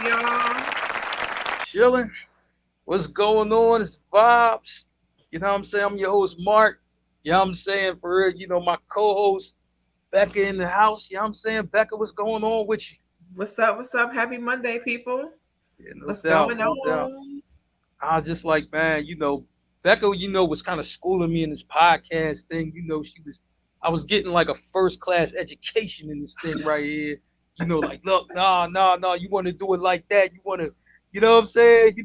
y'all? Chilling. What's going on? It's Vibes. You know what I'm saying? I'm your host, Marc. You know what I'm saying? For real, my co-host, Becca in the house. You know what I'm saying? Becca, what's going on with you? What's up? What's up? Happy Monday, people. Yeah, no What's doubt, going no doubt. on? I was just like, man, Becca, was kind of schooling me in this podcast thing. I was getting like a first class education in this thing right here. Like, look, nah, you want to do it like that. You want to, you know what I'm saying?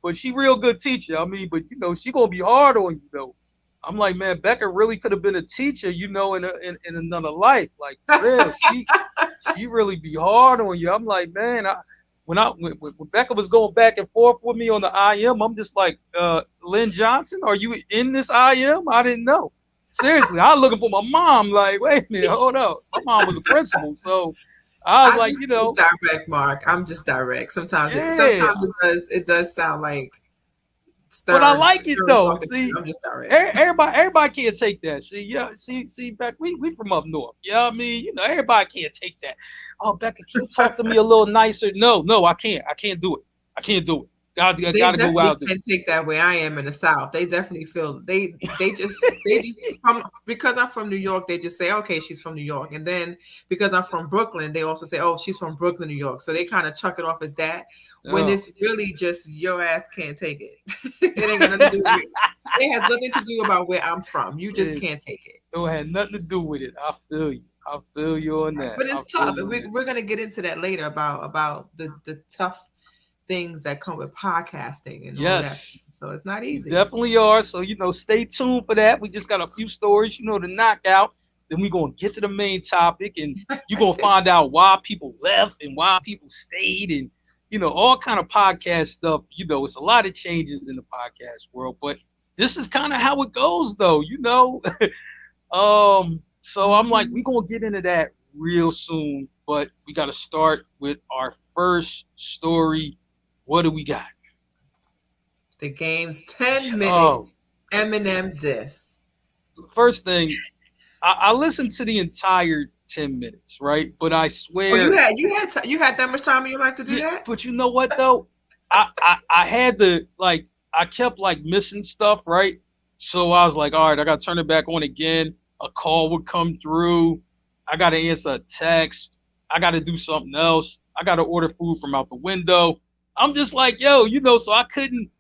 But she real good teacher. But she gonna be hard on you though. I'm like, man, Becca really could have been a teacher, in another life. Like, for real, she really be hard on you. I'm like, man, when Becca was going back and forth with me on the IM, I'm just like, Lynn Johnson, are you in this IM? I didn't know. Seriously, I was looking for my mom. Like, wait a minute, hold up. My mom was a principal, so I was I like, just do direct, Mark. I'm just direct. yeah. Sometimes it does sound like But I stern, like it stern though. talking to you. See, I'm just direct. everybody can't take that. See, yeah, see, Beck, we from up north. You know what I mean? Everybody can't take that. Oh, Becca, can you talk to me a little nicer? No, I can't. I can't do it. I can't do it. I They gotta go definitely out there. can take that way I am in the South. They definitely feel they just because I'm from New York, they just say, okay, she's from New York. And then because I'm from Brooklyn, they also say, oh, she's from Brooklyn, New York. So they kind of chuck it off as that when Oh. it's really just your ass can't take it. It ain't got nothing to do with it has nothing to do about where I'm from. You just It can't take it. don't have nothing to do with it. I feel you. I feel you on Right. that. But I it's feel tough. you And on that. we're gonna get into that later about the tough things that come with podcasting and all that stuff. Yes, So it's not we easy. definitely are. So stay tuned for that. We just got a few stories, to knock out. Then we're gonna get to the main topic, and you're gonna find out why people left and why people stayed, and all kind of podcast stuff. It's a lot of changes in the podcast world, but this is kind of how it goes, though. So I'm like, Mhm. we're gonna get into that real soon, but we got to start with our first story. What do we got? The game's 10-minute Oh, Eminem diss. first thing, I listened to the entire 10 minutes, right? But I Oh, swear, you had that much time in your life to do yeah. that? But you know what though? I had to like I kept like missing stuff, right? So I was like, all right, I got to turn it back on again. A call would come through. I got to answer a text. I got to do something else. I got to order food from out the window. I'm just like, yo, so I couldn't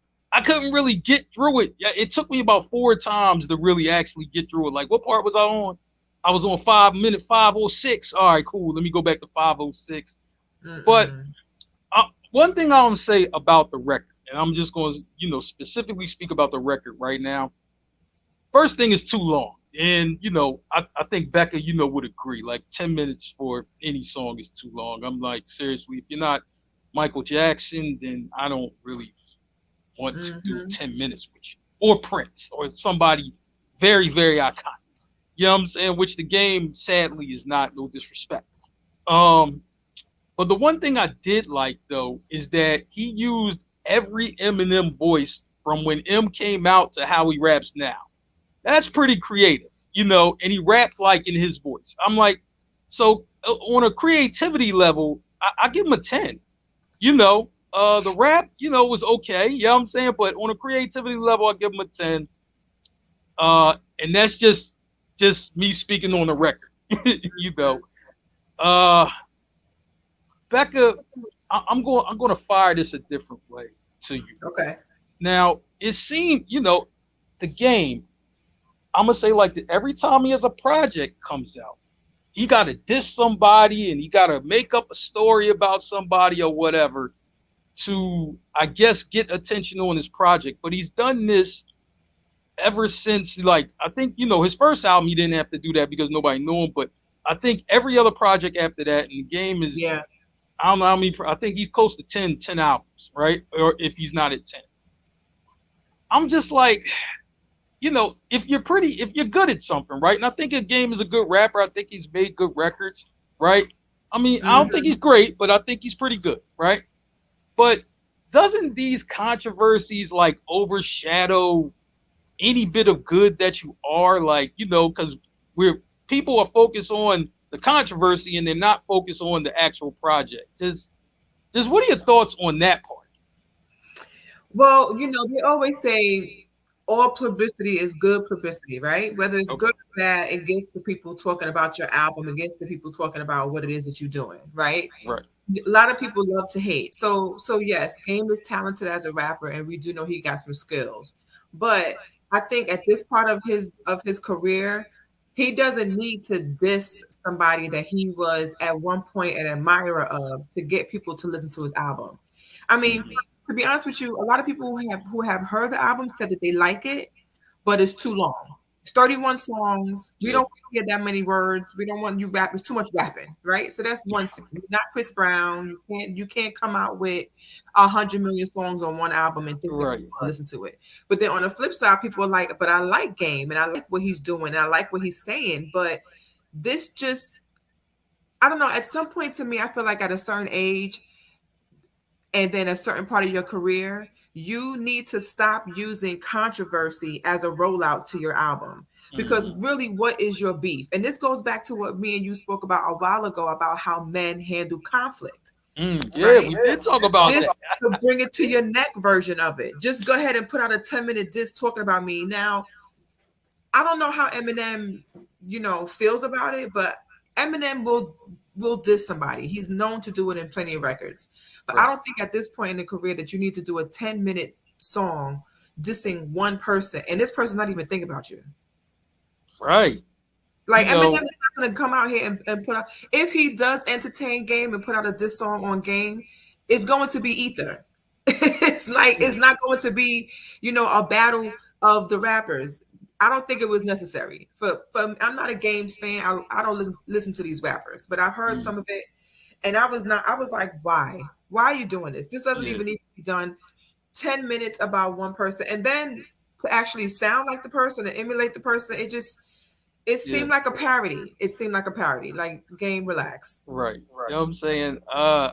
really get through it. Yeah, it took me about four times to really actually get through it. Like, what part was I on? I was on 5 minute 5:06. All right, cool. Let me go back to 5:06. But Mm-mm. one thing I want to say about the record, and I'm just going to, specifically speak about the record right now. First thing is too long. And, I think Becca, would agree. Like 10 minutes for any song is too long. I'm like, seriously, if you're not Michael Jackson, then I don't really want to do Mhm. 10 minutes with you. Or Prince, or somebody very, very iconic. You know what I'm saying? Which the game, sadly, is not, no disrespect. Um, but the one thing I did like though is that he used every Eminem voice from when M came out to how he raps now. That's pretty creative, and he rapped like in his voice. I'm like, so on a creativity level, I give him a 10. The rap, was okay, you know what I'm saying? But on a creativity level, I give him a 10. And that's just me speaking on the record, you know. Uh Becca, I'm going to fire this a different way to you. Okay. Now, it seemed, the game, I'm gonna say like every time he has a project comes out, he got to diss somebody and he got to make up a story about somebody or whatever to, I guess, get attention on his project. But he's done this ever since, like, I think, his first album, he didn't have to do that because nobody knew him. But I think every other project after that, and the game is, Yeah. I don't know how many, I think he's close to 10 albums, right? Or if he's not at 10. I'm just like, if you're good at something, right? And I think a game is a good rapper. I think he's made good records, right? I don't think Mhm. he's great, but I think he's pretty good, right? But doesn't these controversies like overshadow any bit of good that you are, like, because we're people are focused on the controversy and they're not focused on the actual project. Just Just what are your thoughts on that part? Well, they always say all publicity is good publicity, right? Whether it's Okay. good or bad, it gets the people talking about your album, it gets the people talking about what it is that you're doing, right? Right. A lot of people love to hate. So yes, Game is talented as a rapper, and we do know he got some skills. But I think at this part of his career, he doesn't need to diss somebody that he was at one point an admirer of to get people to listen to his album. I mean, Hmm. to be honest with you, a lot of people who have heard the album said that they like it, but it's too long. It's 31 songs. We Yeah. don't hear that many words. We don't want you rap. It's too much rapping, right? So that's one thing. You're not Chris Brown. You can't come out with 100 million songs on one album and think that Right. people will listen to it. But then on the flip side, people are like, but I like Game and I like what he's doing and I like what he's saying. But this just, I don't know. At some point to me, I feel like at a certain age, and then a certain part of your career, you need to stop using controversy as a rollout to your album. Because Hmm. really, what is your beef? And this goes back to what me and you spoke about a while ago about how men handle conflict, Yeah, right? we did talk about This that. to bring it to your neck version of it. Just go ahead and put out a 10-minute disc talking about me. Now, I don't know how Eminem, feels about it, but Eminem will diss somebody. He's known to do it in plenty of records. But I Right. don't think at this point in the career that you need to do a 10-minute song dissing one person, and this person's not even thinking about you. Right. Like You Eminem know. is not gonna come out here and put out, if he does entertain Game and put out a diss song on Game, it's going to be ether. It's not going to be, a battle of the rappers. I don't think it was necessary. For I'm not a Games fan. I don't listen to these rappers, but I've heard Mm, some of it, and I was like, why? Why are you doing this? This doesn't yeah. even need to be done. 10 minutes about one person, and then to actually sound like the person and emulate the person, it Yeah. seemed like a parody. It seemed like a parody. Like, Game, relax. Right. You know what I'm saying? I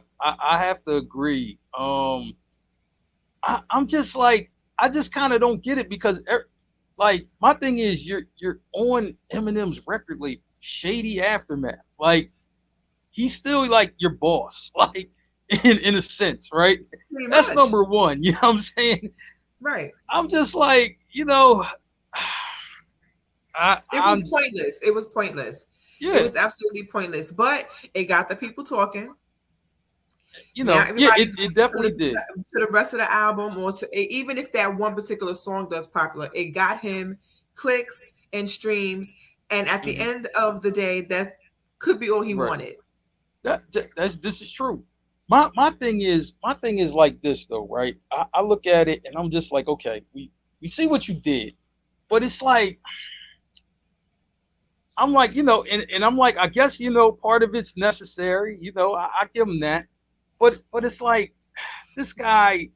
have to agree. I'm just like, I just kind of don't get it because like my thing is you're on Eminem's record label, Shady Aftermath. Like he's still like your boss, like in a sense, right? Pretty That's much. number one. You know what I'm saying? Right. I'm just like, It was I'm pointless. It was pointless. It yeah, was absolutely pointless. But it got the people talking. Now yeah, everybody's it going to definitely listen to did. the rest of the album, or even if that one particular song does popular, it got him clicks and streams. And at the Hmm. end of the day, that could be all he Right. wanted. That's this is true. My thing is like this though, right? I look at it and I'm just like, okay, we see what you did, but it's like I'm like, and I'm like, I guess part of it's necessary, I give him that, but it's like this guy,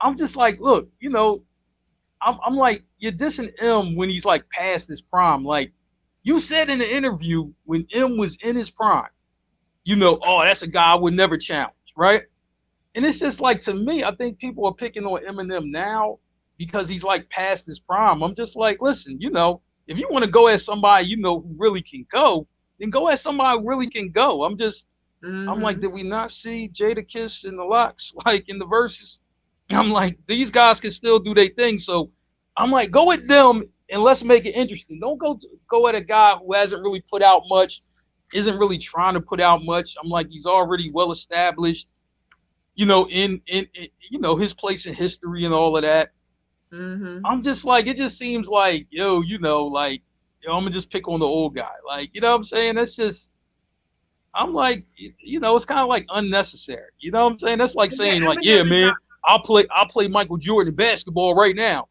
I'm just like, look, I'm like, you're dissing M when he's like past his prime. Like you said in the interview when M was in his prime, oh, that's a guy I would never challenge, right? And it's just like to me, I think people are picking on Eminem now because he's like past his prime. I'm just like, listen, if you want to go at somebody who really can go, then go at somebody who really can go. I'm like, Hmm. did we not see Jada Kiss in the locks like in the verses? I'm like, these guys can still do their thing. So I'm like, go at them and let's make it interesting. Don't go at a guy who hasn't really put out much, isn't really trying to put out much. I'm like, he's already well established, in his place in history and all of that. Hmm. I'm just like, it just seems like, like, I'm gonna just pick on the old guy. Like, you know what I'm saying? That's just, I'm like, it's kind of like unnecessary. You know what I'm saying? That's like And then saying, like, yeah, Eminem is man, not. I'll play Michael Jordan basketball right now.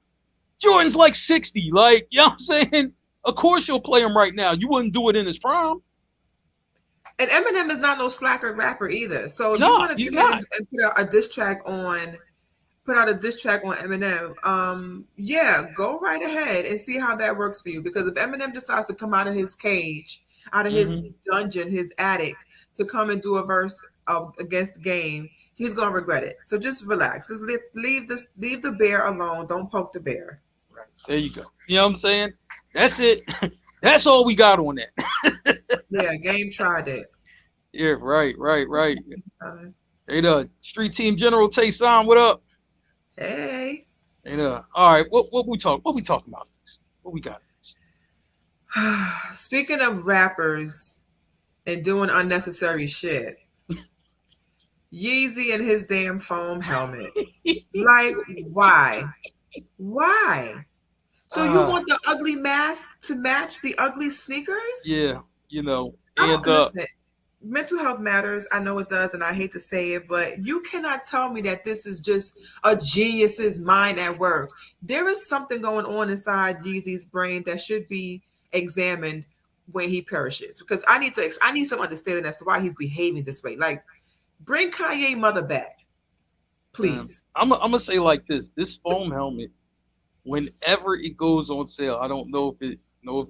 Jordan's like 60. Like, you know what I'm saying? Of course you'll play him right now. You wouldn't do it in his prime. And Eminem is not no slacker rapper either. So if you No, want to he's go ahead not. and put out a diss track on Eminem, yeah, go right ahead and see how that works for you. Because if Eminem decides to come out of his cage, out of his Hmm. dungeon, his attic, to come and do a verse against the Game, he's gonna regret it. So just relax. Just leave the bear alone. Don't poke the bear. Right. There you go. You know what I'm saying? That's it. That's all we got on that. Yeah, Game tried it. Yeah, right, right, It's right. fine. Hey, the street team general takes on. What up? Hey. Hey, all right. What we talking about? What we got? Speaking of rappers and doing unnecessary shit, Yeezy and his damn foam helmet. Like, why? Why? So you uh want the ugly mask to match the ugly sneakers? yeah, I and don't listen. Mental health matters. I know it does, and I hate to say it, but you cannot tell me that this is just a genius's mind at work. There is something going on inside Yeezy's brain that should be examined when he perishes. Because I need some understanding as to why he's behaving this way. Like, bring Kanye mother back, please. I'm gonna say like this: this foam helmet, whenever it goes on sale, I don't know if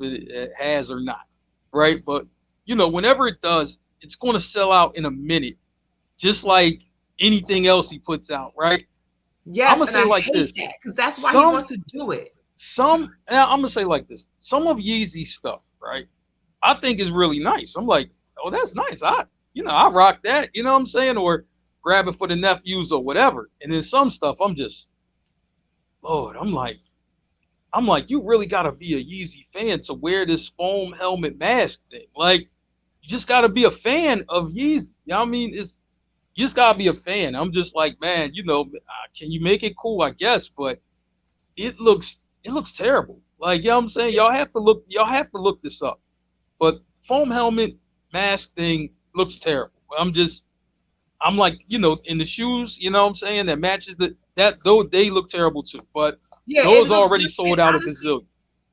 it has or not, right? But whenever it does, it's going to sell out in a minute, just like anything else he puts out, right? I'm Yes, gonna and say I like hate this: that because that's why he some wants to do it. I'm gonna say like this: some of Yeezy stuff, right? I think is really nice. I'm like, oh, that's nice. I rock that. You know what I'm saying? Or grab it for the nephews or whatever. And then some stuff, I'm just, Lord, I'm like, you really gotta be a Yeezy fan to wear this foam helmet mask thing. Like, you just gotta be a fan of Yeezy. You know what I mean? You just gotta be a fan. I'm just like, man, can you make it cool? I guess, but it looks terrible. Like, you know what I'm saying? Y'all have to look this up. But foam helmet mask thing looks terrible. I'm like, in the shoes, you know what I'm saying, that matches that though they look terrible too. But Yeah, it those looks already just sold out a gazillion.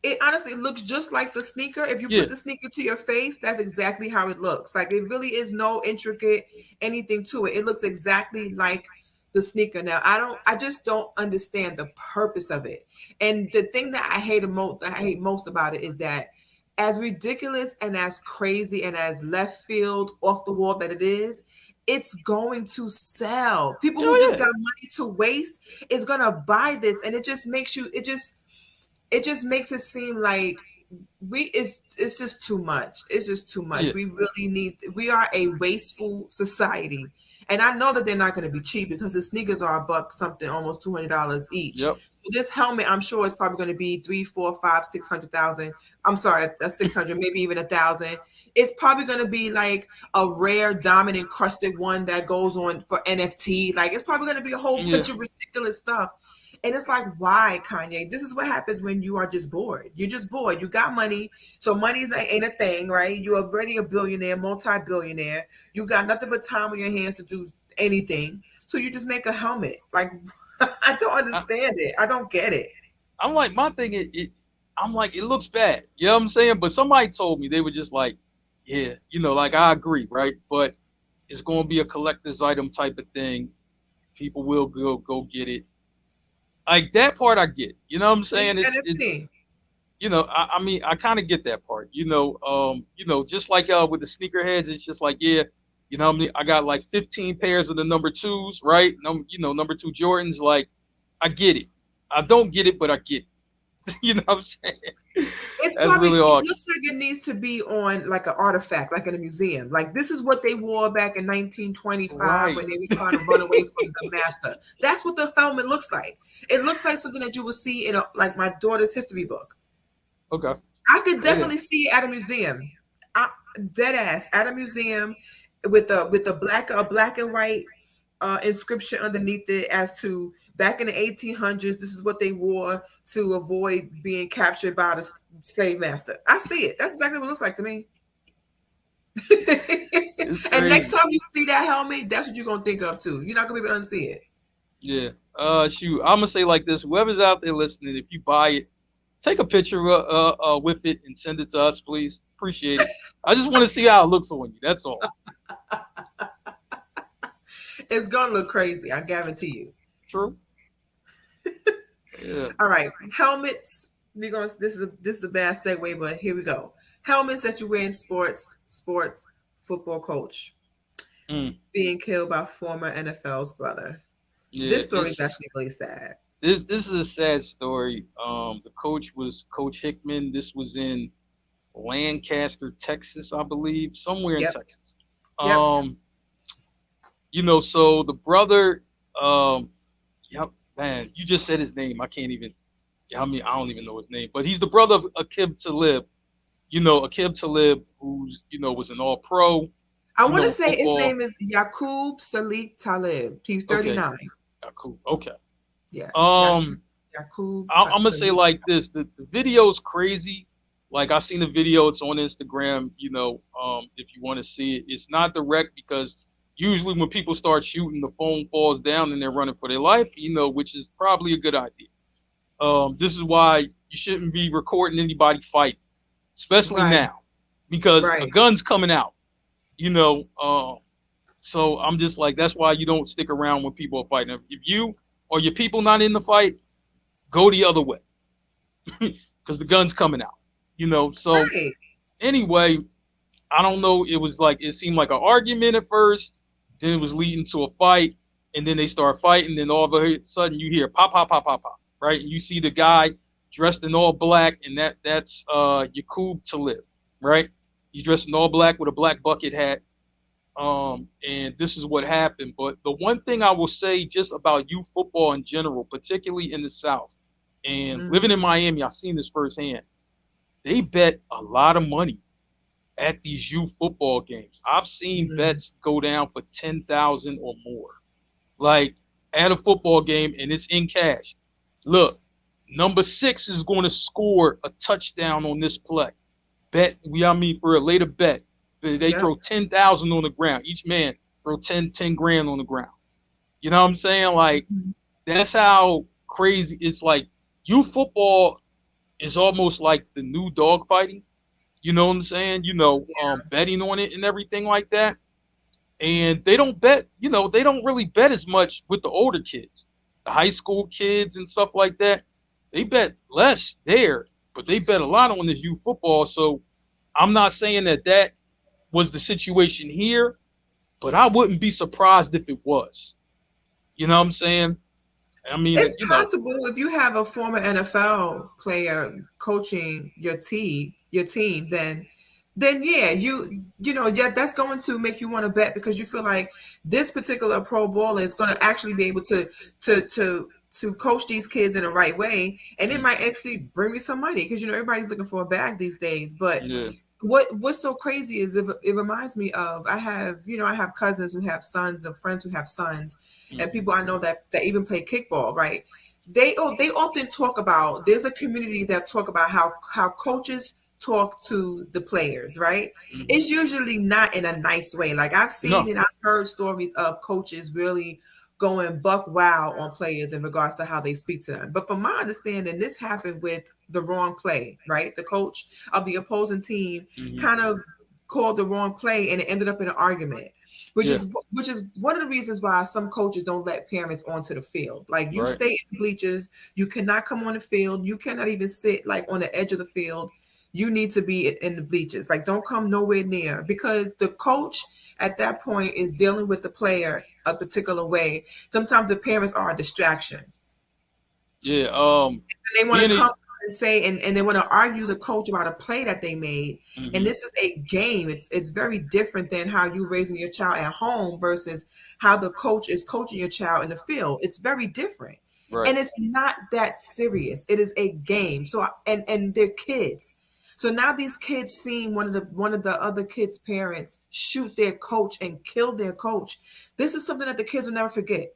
it honestly looks just like the sneaker. If you Yeah, put the sneaker to your face, that's exactly how it looks. Like, it really is no intricate anything to it. It looks exactly like the sneaker. Now, I just don't understand the purpose of it. And the thing that I hate most about it is that as ridiculous and as crazy and as left field off the wall that it is, it's going to sell. People who hell just yeah, got money to waste is going to buy this, and it just makes it seem like it's just too much. It's just too much. yeah, We are a wasteful society. And I know that they're not going to be cheap because the sneakers are a buck something, almost $200 each. yep, So this helmet, I'm sure, is probably going to be 3, 4, 5, 600,000. I'm sorry, that's 600, maybe even 1,000. It's probably going to be like a rare diamond encrusted one that goes on for NFT. Like, it's probably going to be a whole yeah. bunch of ridiculous stuff. And it's like, why, Kanye? This is what happens when you are just bored. You're just bored. You got money. So money ain't a thing, right? You're already a billionaire, multi-billionaire. You got nothing but time on your hands to do anything. So you just make a helmet. Like, I don't I, understand it. I don't get it. I'm like, my thing I'm like, it looks bad. You know what I'm saying? But somebody told me, they were just like, yeah, like, I agree, right? But it's going to be a collector's item type of thing. People will go get it. Like, that part, I get. You know what I'm It's saying? It's NFT. I mean, I kind of get that part. Just like with the sneakerheads, it's just like, yeah, what I mean, I got like 15 pairs of the number twos, right? Number two Jordans. Like, I get it. I don't get it, but I get it. You know what I'm saying? It's That's probably, really it all. looks like it needs to be on like an artifact, like in a museum. Like, this is what they wore back in 1925 Right. when they were trying to run away from the master. That's what the helmet looks like. It looks like something that you would see in like my daughter's history book. Okay. I could Yeah. definitely see it at a museum. I, dead ass at a museum with a black and white inscription underneath it as to back in the 1800s. This is what they wore to avoid being captured by the slave master. I see it. That's exactly what it looks like to me. It's And next crazy. time you see that helmet, that's what you're gonna think of too. You're not gonna be able to unsee it. Yeah. Shoot. I'm gonna say like this: whoever's out there listening, if you buy it, take a picture with it and send it to us, please. Appreciate it. I just want to see how it looks on you. That's all. It's gonna look crazy, I guarantee you. True. Yeah. All right, helmets. We're going. This is a bad segue, but here we go. Helmets that you wear in sports. Football coach Mm. being killed by former NFL's brother. Yeah. This story is actually really sad. This is a sad story. The coach was Coach Hickman. This was in Lancaster, Texas, I believe, somewhere in Yep. Texas. Yep. Um, So the brother, um, yep, man, you just said his name. I can't even. I mean, I don't even know his name, but he's the brother of Akib Talib. Akib Talib, who's was an All Pro, I want to in say his football. name is Yaqub Salik Talib. He's Okay, 39. cool. Okay. Yeah, Um, Yaqub I'm gonna say Salik. like this: the video's crazy. Like I seen the video, it's on Instagram. If you want to see it, it's not direct because usually when people start shooting, the phone falls down and they're running for their life. Which is probably a good idea. This is why you shouldn't be recording anybody fight, especially Right, now, because a right. gun's coming out. You know, so I'm just like that's why you don't stick around when people are fighting. If you or your people not in the fight, go the other way because the gun's coming out. So Right. anyway, I don't know. It seemed like an argument at first, then it was leading to a fight, and then they start fighting. Then all of a sudden you hear pop, pop, pop, pop, pop, right? And you see the guy dressed in all black, and that's Yaqub Talib, right? He's dressed in all black with a black bucket hat. And this is what happened. But the one thing I will say just about youth football in general, particularly in the South, and living in Mhm. Miami, I've seen this firsthand. They bet a lot of money at these youth football games. I've seen Mhm. bets go down for 10,000 or more, like at a football game, and it's in cash. Look, number 6 is going to score a touchdown on this play. For a later bet, they Yep. throw 10,000 on the ground. Each man throw 10 grand on the ground. You know what I'm saying? Like Mhm. that's how crazy it's like. Youth football is almost like the new dog fighting. You know what I'm saying? Betting on it and everything like that. And they don't bet. They don't really bet as much with the older kids, the high school kids and stuff like that. They bet less there, but they bet a lot on this youth football. So I'm not saying that was the situation here, but I wouldn't be surprised if it was. You know what I'm saying? I mean, It's possible if you have a former NFL player coaching your team, then yeah, yeah, that's going to make you want to bet because you feel like this particular pro bowler is going to actually be able to coach these kids in the right way, and it mm, might actually bring me some money because everybody's looking for a bag these days. But yeah, what's so crazy is it reminds me of I have cousins who have sons and friends who have sons and hmm people I know that even play kickball, right? They often talk about there's a community that talk about how coaches talk to the players, right? hmm It's usually not in a nice way. Like I've seen no, and I've heard stories of coaches really going buck wild on players in regards to how they speak to them. But from my understanding, this happened with the wrong play, right? The coach of the opposing team hmm kind of called the wrong play and it ended up in an argument, which yeah, is which is one of the reasons why some coaches don't let parents onto the field. Like you right. stay in the bleachers, you cannot come on the field, you cannot even sit like on the edge of the field. You need to be in the bleachers. Like don't come nowhere near because the coach at that point is dealing with the player a particular way. Sometimes the parents are a distraction. Yeah, They want to being a come and say and they want to argue the coach about a play that they made. And hmm this is a game. It's very different than how you raising your child at home versus how the coach is coaching your child in the field. It's very different. right. And it's not that serious. It is a game. So and they're kids. So now these kids seeing one of the other kids' parents shoot their coach and kill their coach. This is something that the kids will never forget.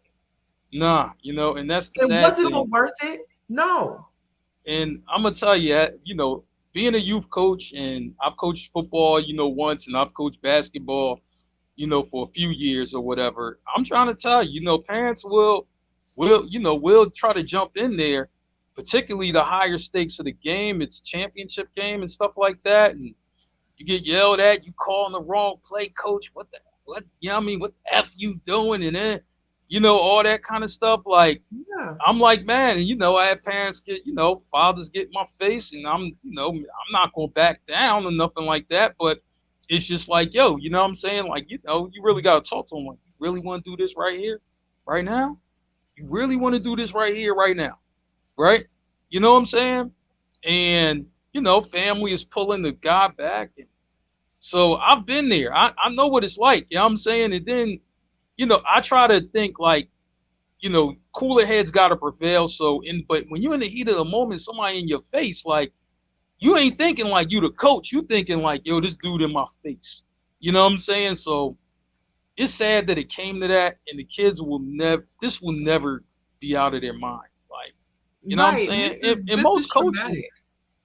Nah, and that's the And was sad it all thing. worth it? No. And I'm gonna tell you, being a youth coach, and I've coached football, once, and I've coached basketball, for a few years or whatever. I'm trying to tell you, parents will try to jump in there, particularly the higher stakes of the game. It's championship game and stuff like that, and you get yelled at, you calling the wrong play, coach. What? What the f you doing? And then, all that kind of stuff. Like Yeah. I'm like, man, and I had parents fathers get in my face, and I'm not gonna back down or nothing like that. But it's just like, yo, you know what I'm saying? Like, you really gotta talk to them. Like, you really want to do this right here, right now? You really want to do this right here, right now, right? You know what I'm saying? And family is pulling the guy back, and so I've been there. I know what it's like. You know what I'm saying? And then I try to think like, cooler heads got to prevail. But when you're in the heat of the moment, somebody in your face, like, you ain't thinking like you the coach. You thinking like, yo, this dude in my face. You know what I'm saying? So it's sad that it came to that, and the kids this will never be out of their mind. Like, you know what I'm Right. saying? And This is traumatic.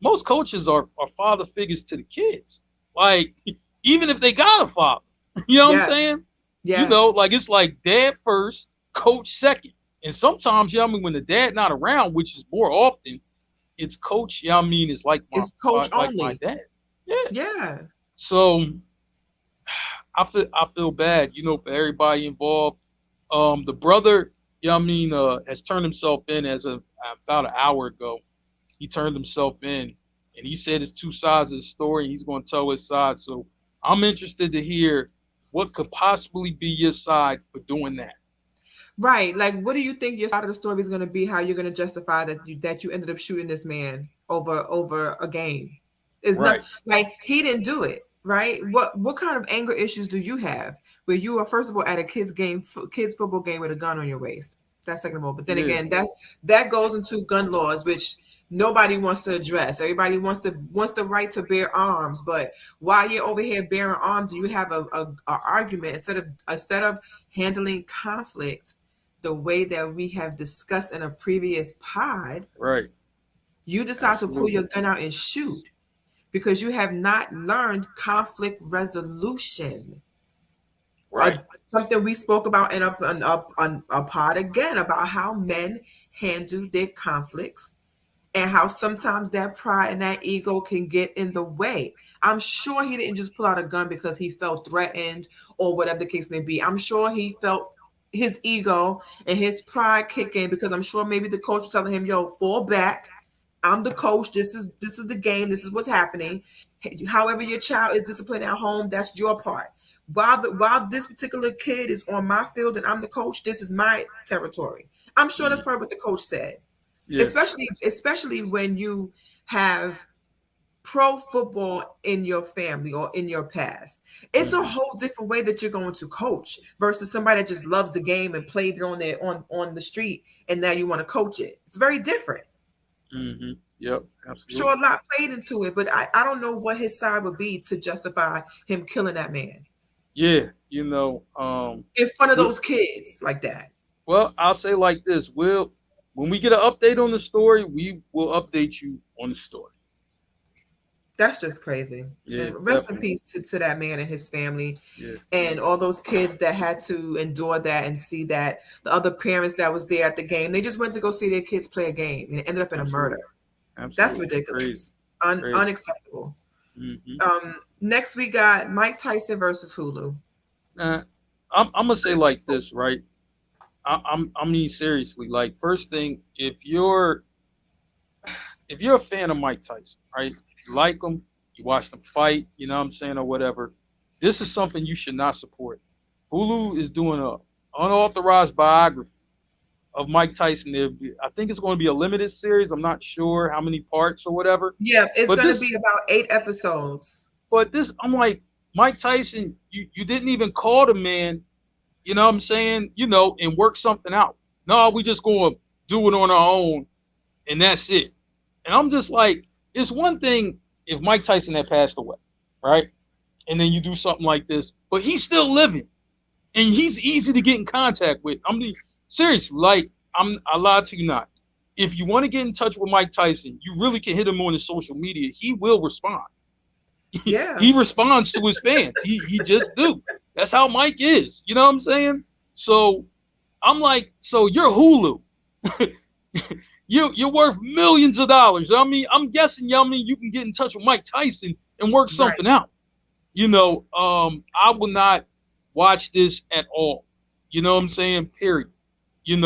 most coaches are father figures to the kids. Like, even if they got a father, you know what I'm Yes. saying? Yes. Like, it's like dad first, coach second. And sometimes, when the dad not around, which is more often, it's coach, it's like It's coach my only. dad. Yeah. Yeah. So I feel bad, for everybody involved. The brother, has turned himself in about an hour ago. He turned himself in, and he said it's two sides of the story, and he's going to tell his side. So I'm interested to hear what could possibly be your side for doing that. Right. Like, what do you think your side of the story is going to be? How you're going to justify that you ended up shooting this man over a game? It's not Right. like he didn't do it. Right. What kind of anger issues do you have where you are first of all at a kids football game with a gun on your waist? That's second of all. But then Yeah. again, that goes into gun laws, which nobody wants to address. Everybody wants the right to bear arms, but while you're over here bearing arms, you have a argument instead of handling conflict the way that we have discussed in a previous pod, Right. you decide to pull Absolutely. your gun out and shoot because you have not learned conflict resolution. Right. Something we spoke about in a pod again about how men handle their conflicts and how sometimes that pride and that ego can get in the way. I'm sure he didn't just pull out a gun because he felt threatened or whatever the case may be. I'm sure he felt his ego and his pride kick in because I'm sure maybe the coach was telling him, "Yo, fall back. I'm the coach. This is the game. This is what's happening. However your child is disciplined at home, that's your part. While this particular kid is on my field and I'm the coach, this is my territory." I'm sure that's Mm. probably what the coach said. Yeah. Especially when you have pro football in your family or in your past. It's a Hmm. whole different way that you're going to coach versus somebody that just loves the game and played it on the street and now you want to coach it. It's very different. Hmm. Yep. Sure, Absolutely. a lot played into it, but I don't know what his side would be to justify him killing that man Yeah. in front of We, those kids like that. well, I'll say like this: when we get an update on the story, we will update you on the story. That's just crazy. Yeah, And rest in definitely. peace to that man and his family Yeah, and all those kids that had to endure that and see that the other parents that was there at the game, they just went to go see their kids play a game and it ended up in a murder. absolutely, That's absolutely, crazy, ridiculous. crazy. Unacceptable. Hmm. Next we got Mike Tyson versus Hulu. Nah, I'm gonna say like this, right? I mean seriously. Like, first thing, if you're a fan of Mike Tyson, right? You like him, you watch them fight, you know what I'm saying, or whatever. This is something you should not support. Hulu is doing a unauthorized biography of Mike Tyson. I think it's going to be a limited series. I'm not sure how many parts or whatever. Yeah, it's But going to this, be about 8 episodes. I'm like, Mike Tyson. You didn't even call the man. You know what I'm saying? And work something out. No, we just going to do it on our own, and that's it. And I'm just like, it's one thing if Mike Tyson had passed away, right? And then you do something like this, but he's still living, and he's easy to get in contact with. I mean, seriously, like, I lied to you not. If you want to get in touch with Mike Tyson, you really can hit him on his social media. He will respond. Yeah. He responds to his fans. He just do. That's how Mike is. You know what I'm saying? So I'm like, so you're Hulu. You're worth millions of dollars. I mean, I'm guessing, you can get in touch with Mike Tyson and work Right. something out. I will not watch this at all. You know what I'm saying? Period. You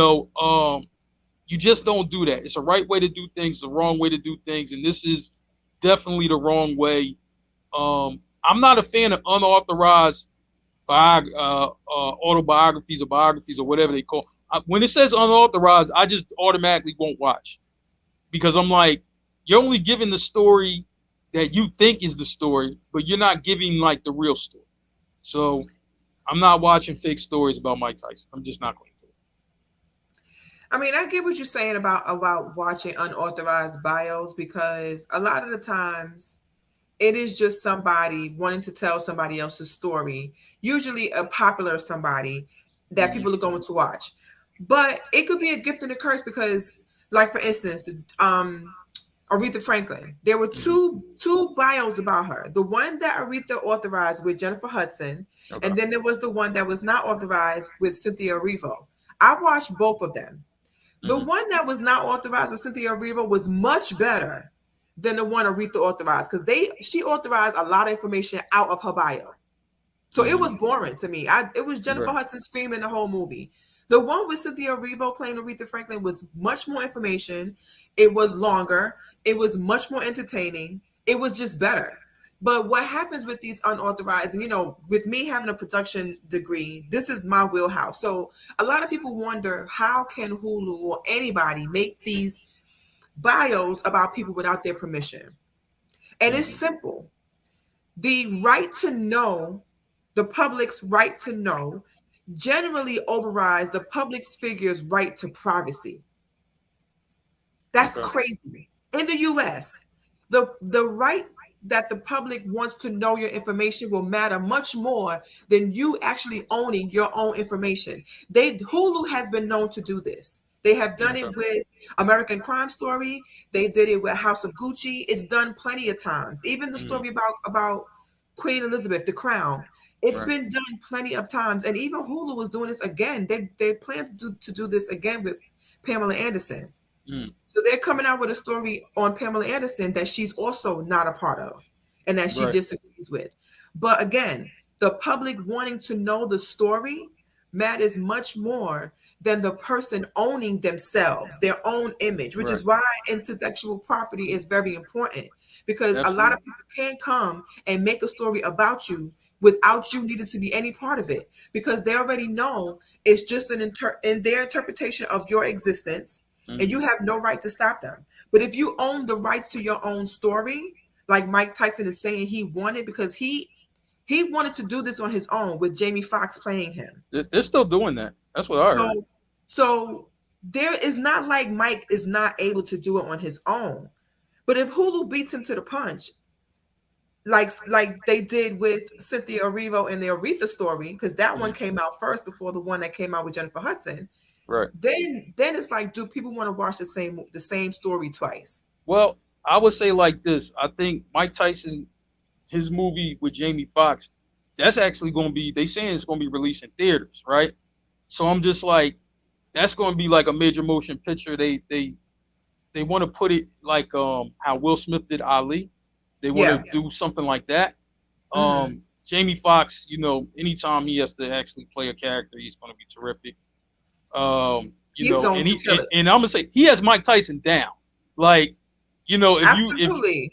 just don't do that. It's a right way to do things, the wrong way to do things, and this is definitely the wrong way. I'm not a fan of unauthorized autobiographies or biographies or whatever they call. When it says unauthorized, I just automatically won't watch because I'm like, you're only giving the story that you think is the story, but you're not giving like the real story. So I'm not watching fake stories about Mike Tyson. I'm just not going to do I mean, I get what you're saying about watching unauthorized bios because a lot of the times it is just somebody wanting to tell somebody else's story, usually a popular somebody that it. people are going to watch. But it could be a gift and a curse because, like for instance, Aretha Franklin, there were Hmm. two bios about her. The one that Aretha authorized with Jennifer Hudson, Okay. and then there was the one that was not authorized with Cynthia Erivo. I watched both of them. The Hmm. one that was not authorized with Cynthia Erivo was much better than the one Aretha authorized because she authorized a lot of information out of her bio. So it Hmm. was boring to me. It was Jennifer Right. Hudson screaming the whole movie. The one with Cynthia Erivo playing Aretha Franklin was much more information. It was longer. It was much more entertaining. It was just better. But what happens with these unauthorized, and with me having a production degree, this is my wheelhouse. So a lot of people wonder how can Hulu or anybody make these bios about people without their permission? And it's Hmm. simple. The right to know, the public's right to know, generally overrides the public's figure's right to privacy. That's Okay. crazy. In the US, the right that the public wants to know your information will matter much more than you actually owning your own information. Hulu has been known to do this. They have done Okay. it with American Crime Story. They did it with House of Gucci. It's done plenty of times. Even the Hmm. story about Queen Elizabeth, The Crown. It's Right. been done plenty of times. And even Hulu was doing this again. They plan to do this again with Pamela Anderson. Mm. So they're coming out with a story on Pamela Anderson that she's also not a part of and that she Right. disagrees with. But again, the public wanting to know the story matters much more than the person owning themselves, their own image, which Right. is why intellectual property is very important because a lot of Absolutely. people can't come and make a story about you without you needing to be any part of it because they already know it's just in their interpretation of your existence and Hmm. you have no right to stop them. But if you own the rights to your own story, like Mike Tyson is saying he wanted, because he wanted to do this on his own with Jamie Foxx playing him. They're still doing that. That's what I heard. So there is not like Mike is not able to do it on his own. But if Hulu beats him to the punch, like they did with Cynthia Erivo and the Aretha story, because that one Hmm. came out first before the one that came out with Jennifer Hudson, Right. then it's like, do people want to watch the same story twice? Well, I would say like this. I think Mike Tyson, his movie with Jamie Foxx, that's actually going to be. They saying it's going to be released in theaters, right? So I'm just like, that's going to be like a major motion picture. They want to put it like how Will Smith did Ali. They want to Yeah. do something like that. Hmm. Jamie Foxx, anytime he has to actually play a character, he's going to be terrific. He's going And to kill it. I'm gonna say he has Mike Tyson down. Like, if you Absolutely.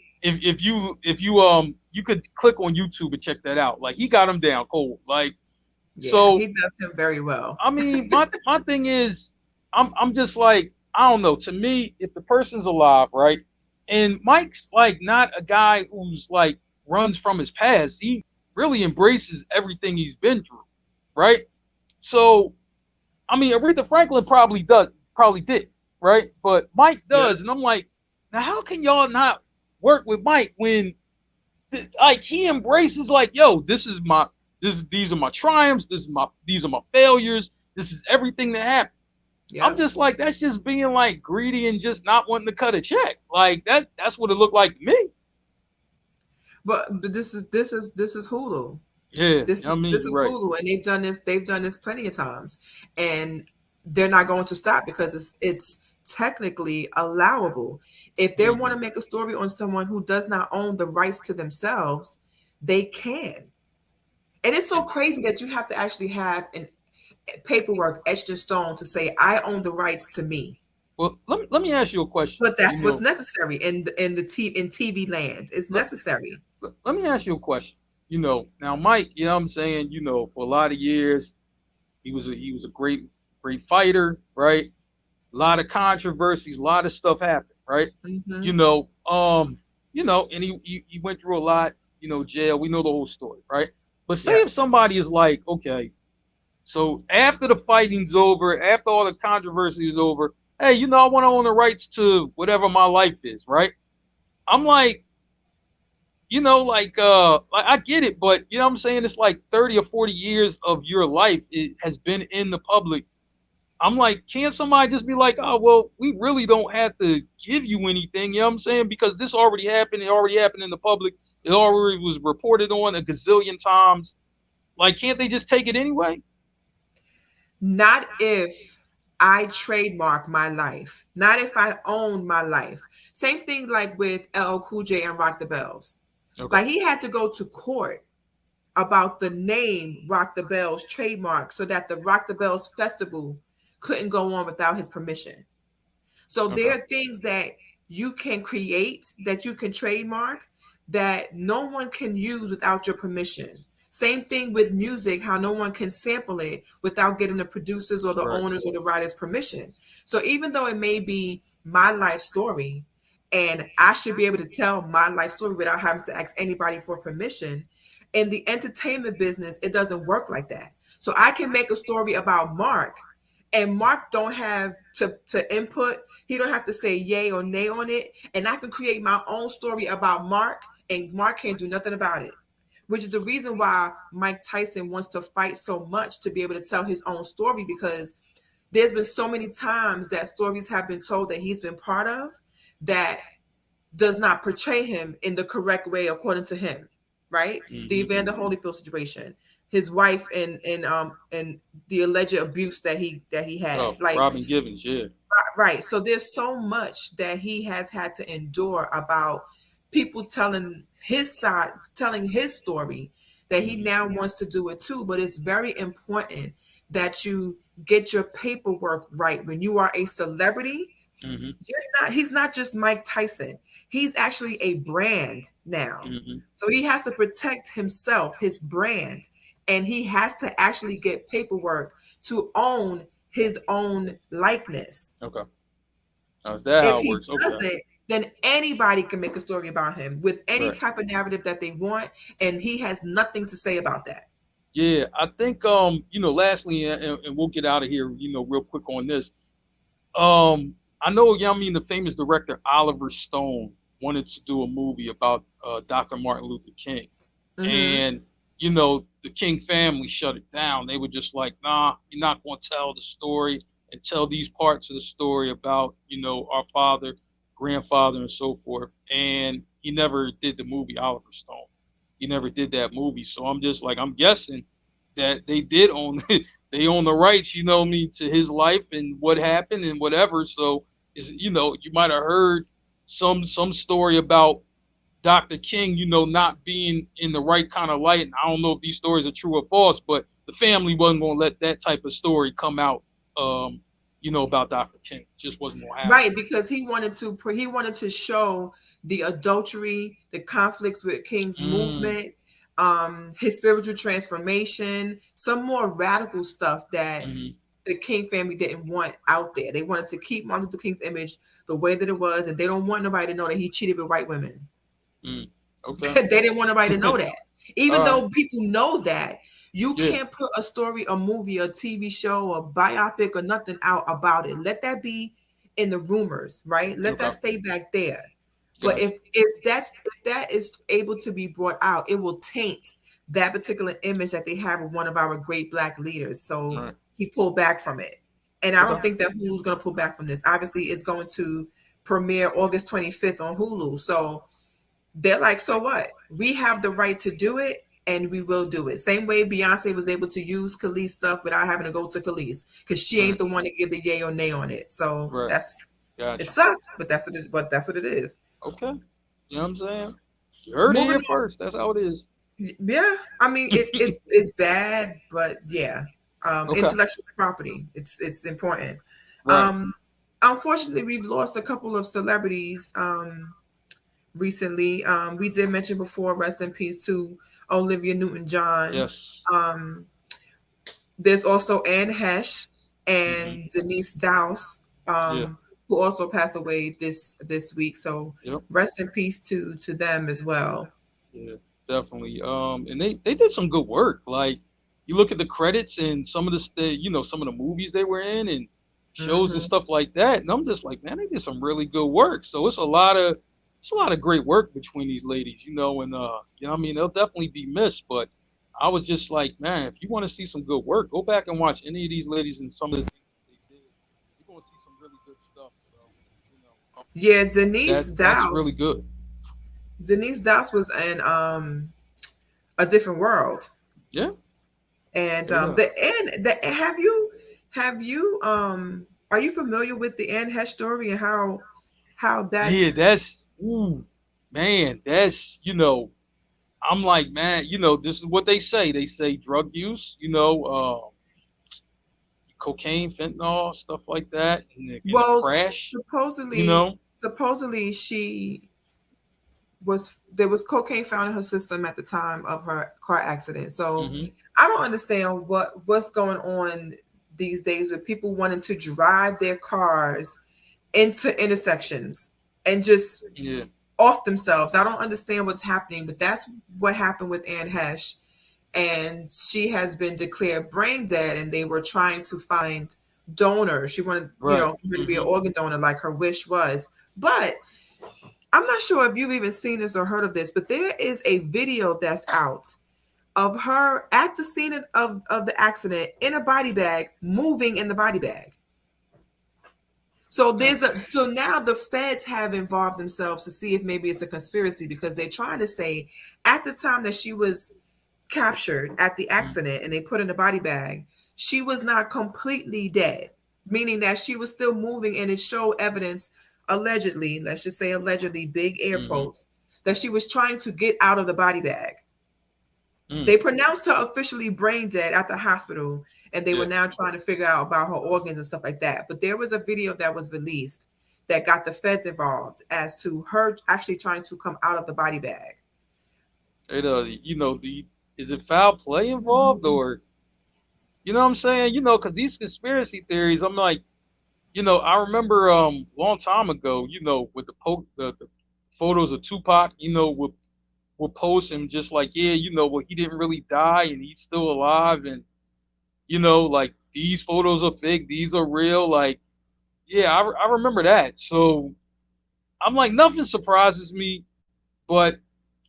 you could click on YouTube and check that out. Like he got him down cold. Like Yeah, so he does him very well. I mean my thing is I'm just like I don't know. To me, if the person's alive, right, and Mike's like not a guy who's like runs from his past. He really embraces everything he's been through, right? So I mean, Aretha Franklin probably did, right? But Mike Yep. does, and I'm like, now how can y'all not work with Mike when, like, he embraces like, yo, these are my triumphs, these are my failures, this is everything that happened. I'm Yep. just like, that's just being like greedy and just not wanting to cut a check. Like that's what it looked like to me. But this is Hulu. Yeah, This I is mean, this you're is right. Hulu, and they've done this plenty of times, and they're not going to stop because it's technically allowable. If they want Hmm. to make a story on someone who does not own the rights to themselves, they can. And it's so crazy that you have to actually have an paperwork etched in stone to say I own the rights to me. Well, let me ask you a question. But that's what's necessary in TV land. It's Let, necessary. let me ask you a question. Now Mike, what I'm saying, for a lot of years, he was a great fighter, right? A lot of controversies, a lot of stuff happened, right? Hmm. You know, and he went through a lot, jail. We know the whole story, right? But say Yeah. if somebody is like, okay, so after the fighting's over, after all the controversy is over, hey, I want to own the rights to whatever my life is, right? I'm like, like I get it, but you know what I'm saying? It's like 30 or 40 years of your life it has been in the public. I'm like, can't somebody just be like, oh, well, we really don't have to give you anything, you know what I'm saying? Because this already happened. It already happened in the public. It already was reported on a gazillion times. Like, can't they just take it anyway? Not if I trademark my life. Not if I own my life. Same thing like with LL Cool J and Rock the Bells. Okay. Like he had to go to court about the name Rock the Bells trademark so that the Rock the Bells festival couldn't go on without his permission. So there Okay. are things that you can create, that you can trademark, that no one can use without your permission. Same thing with music, how no one can sample it without getting the producers or the Right. owners or the writers' permission. So even though it may be my life story, and I should be able to tell my life story without having to ask anybody for permission, in the entertainment business, it doesn't work like that. So I can make a story about Mark, and Mark don't have to input. He don't have to say yay or nay on it, and I can create my own story about Mark, and Mark can't do nothing about it. Which is the reason why Mike Tyson wants to fight so much to be able to tell his own story, because there's been so many times that stories have been told that he's been part of that does not portray him in the correct way according to him, right? The Hmm. Evander Holyfield situation, his wife, and the alleged abuse that he Oh, had, like, Robin Givens, yeah. right. So there's so much that he has had to endure about people telling his side, telling his story, that he Hmm. now wants to do it too. But it's very important that you get your paperwork right when you are a celebrity. Hmm. He's not just Mike Tyson. He's actually a brand now. Hmm. So he has to protect himself, his brand, and he has to actually get paperwork to own his own likeness. Okay. Now, is that If how it he works? Okay. doesn't, then anybody can make a story about him with any Right. type of narrative that they want, and he has nothing to say about that. Yeah, I think lastly, and we'll get out of here, real quick on this. I know, the famous director Oliver Stone wanted to do a movie about Dr. Martin Luther King, Hmm. and the King family shut it down. They were just like, nah, you're not going to tell the story and tell these parts of the story about our father, grandfather, and so forth. And he never did the movie Oliver Stone. He never did that movie. So I'm just like, I'm guessing that they did own they own the rights, to his life and what happened and whatever. So is you might have heard some story about Dr. King, not being in the right kind of light. And I don't know if these stories are true or false, but the family wasn't going to let that type of story come out, about Dr. King. It just wasn't going to happen. Right, because he wanted to show the adultery, the conflicts with King's Mm, movement, his spiritual transformation, some more radical stuff that mm, the King family didn't want out there. They wanted to keep Martin Luther King's image the way that it was, and they don't want nobody to know that he cheated with white women. mm. Okay. They didn't want nobody to know that. Even All right. though people know that, you Yeah. can't put a story, a movie, a TV show, a biopic, or nothing out about it. Let that be in the rumors, right? Let Okay. that stay back there. But Gotcha. if that is able to be brought out, it will taint that particular image that they have of one of our great black leaders. All So right. he pulled back from it. And I Okay. don't think that Hulu's going to pull back from this. Obviously, it's going to premiere August 25th on Hulu. So they're like, so what? We have the right to do it, and we will do it. Same way Beyonce was able to use Khalees stuff without having to go to Khalees, because she Right. ain't the one to give the yay or nay on it. So Right. it Gotcha. sucks, but that's what it is. Okay. You know what I'm saying? You heard it Moving here on. first. That's how it is. Yeah, I mean it's bad, but yeah. Okay. Intellectual property. It's important. Right. Um, Unfortunately, we've lost a couple of celebrities recently. We did mention before, rest in peace to Olivia Newton-John. Yes. Um, there's also Anne Hesh Hmm. and Denise Dowse, Yeah. who also passed away this week. So Yep. rest in peace to them as well. Yeah. definitely. And they did some good work. Like you look at the credits and some of some of the movies they were in and shows and Hmm. stuff like that, and I'm just like, man, they did some really good work. So it's a lot of great work between these ladies, and I mean, they'll definitely be missed. But I was just like, man, if you want to see some good work, go back and watch any of these ladies and some of the things that they did. You're gonna see some really good stuff. So, you know, um, Yeah, that's really good. Denise Dowse was in A Different World. Yeah, And yeah. the have you are you familiar with the Anne Hesh story and how Yeah, that's that's ooh, man, that's I'm like, man, this is what they say. They say drug use, cocaine, fentanyl, stuff like that, in a well, crash, you supposedly know. supposedly she was there was cocaine found in her system at the time of her car accident. So Hmm. I don't understand what's going on these days with people wanting to drive their cars into intersections and just Yeah. off themselves. I don't understand what's happening, but that's what happened with Anne Hesh. And she has been declared brain dead, and they were trying to find donors. She wanted, Right. for her to be an Hmm. organ donor like her wish was. But I'm not sure if you've even seen this or heard of this, but there is a video that's out of her at the scene of the accident in a body bag, moving in the body bag. So so now the feds have involved themselves to see if maybe it's a conspiracy because they're trying to say at the time that she was captured at the accident and they put in a body bag, she was not completely dead, meaning that she was still moving and it showed evidence, allegedly, let's just say allegedly, big air Hmm. quotes, that she was trying to get out of the body bag. Mm. They pronounced her officially brain dead at the hospital, and they were Yeah. now trying to figure out about her organs and stuff like that. But there was a video that was released that got the feds involved as to her actually trying to come out of the body bag. Is it foul play involved, or what I'm saying? Because these conspiracy theories, I'm like, I remember long time ago, with the photos of Tupac, would post him just like, yeah, well, he didn't really die and he's still alive, and like these photos are fake, these are real, like, yeah, I remember that. So I'm like, nothing surprises me, but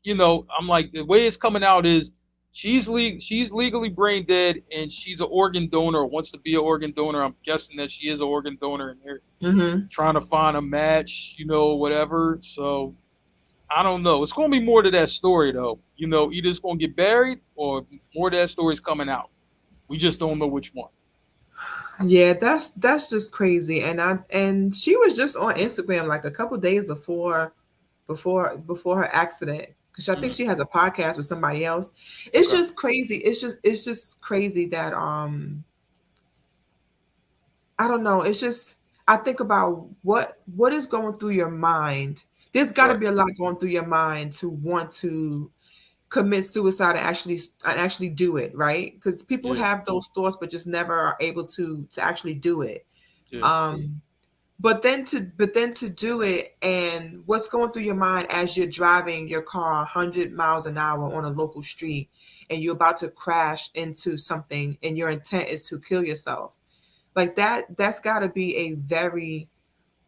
I'm like, the way it's coming out is she's legally brain dead and she's an organ donor, or wants to be an organ donor. I'm guessing that she is an organ donor, and they're Hmm. trying to find a match, whatever. So I don't know. It's going to be more to that story, though. Either it's going to get buried or more of that story's coming out. We just don't know which one. Yeah, that's just crazy. And she was just on Instagram like a couple days before her accident because I think Mm, she has a podcast with somebody else. It's okay. just crazy. It's just crazy that I don't know. It's just I think about what is going through your mind. There's got to Right. be a lot going through your mind to want to commit suicide and actually do it, right? Because people Yeah. have those thoughts, but just never are able to actually do it. Yeah. Um, but then to do it, and what's going through your mind as you're driving your car 100 miles an hour on a local street, and you're about to crash into something, and your intent is to kill yourself like that's got to be a very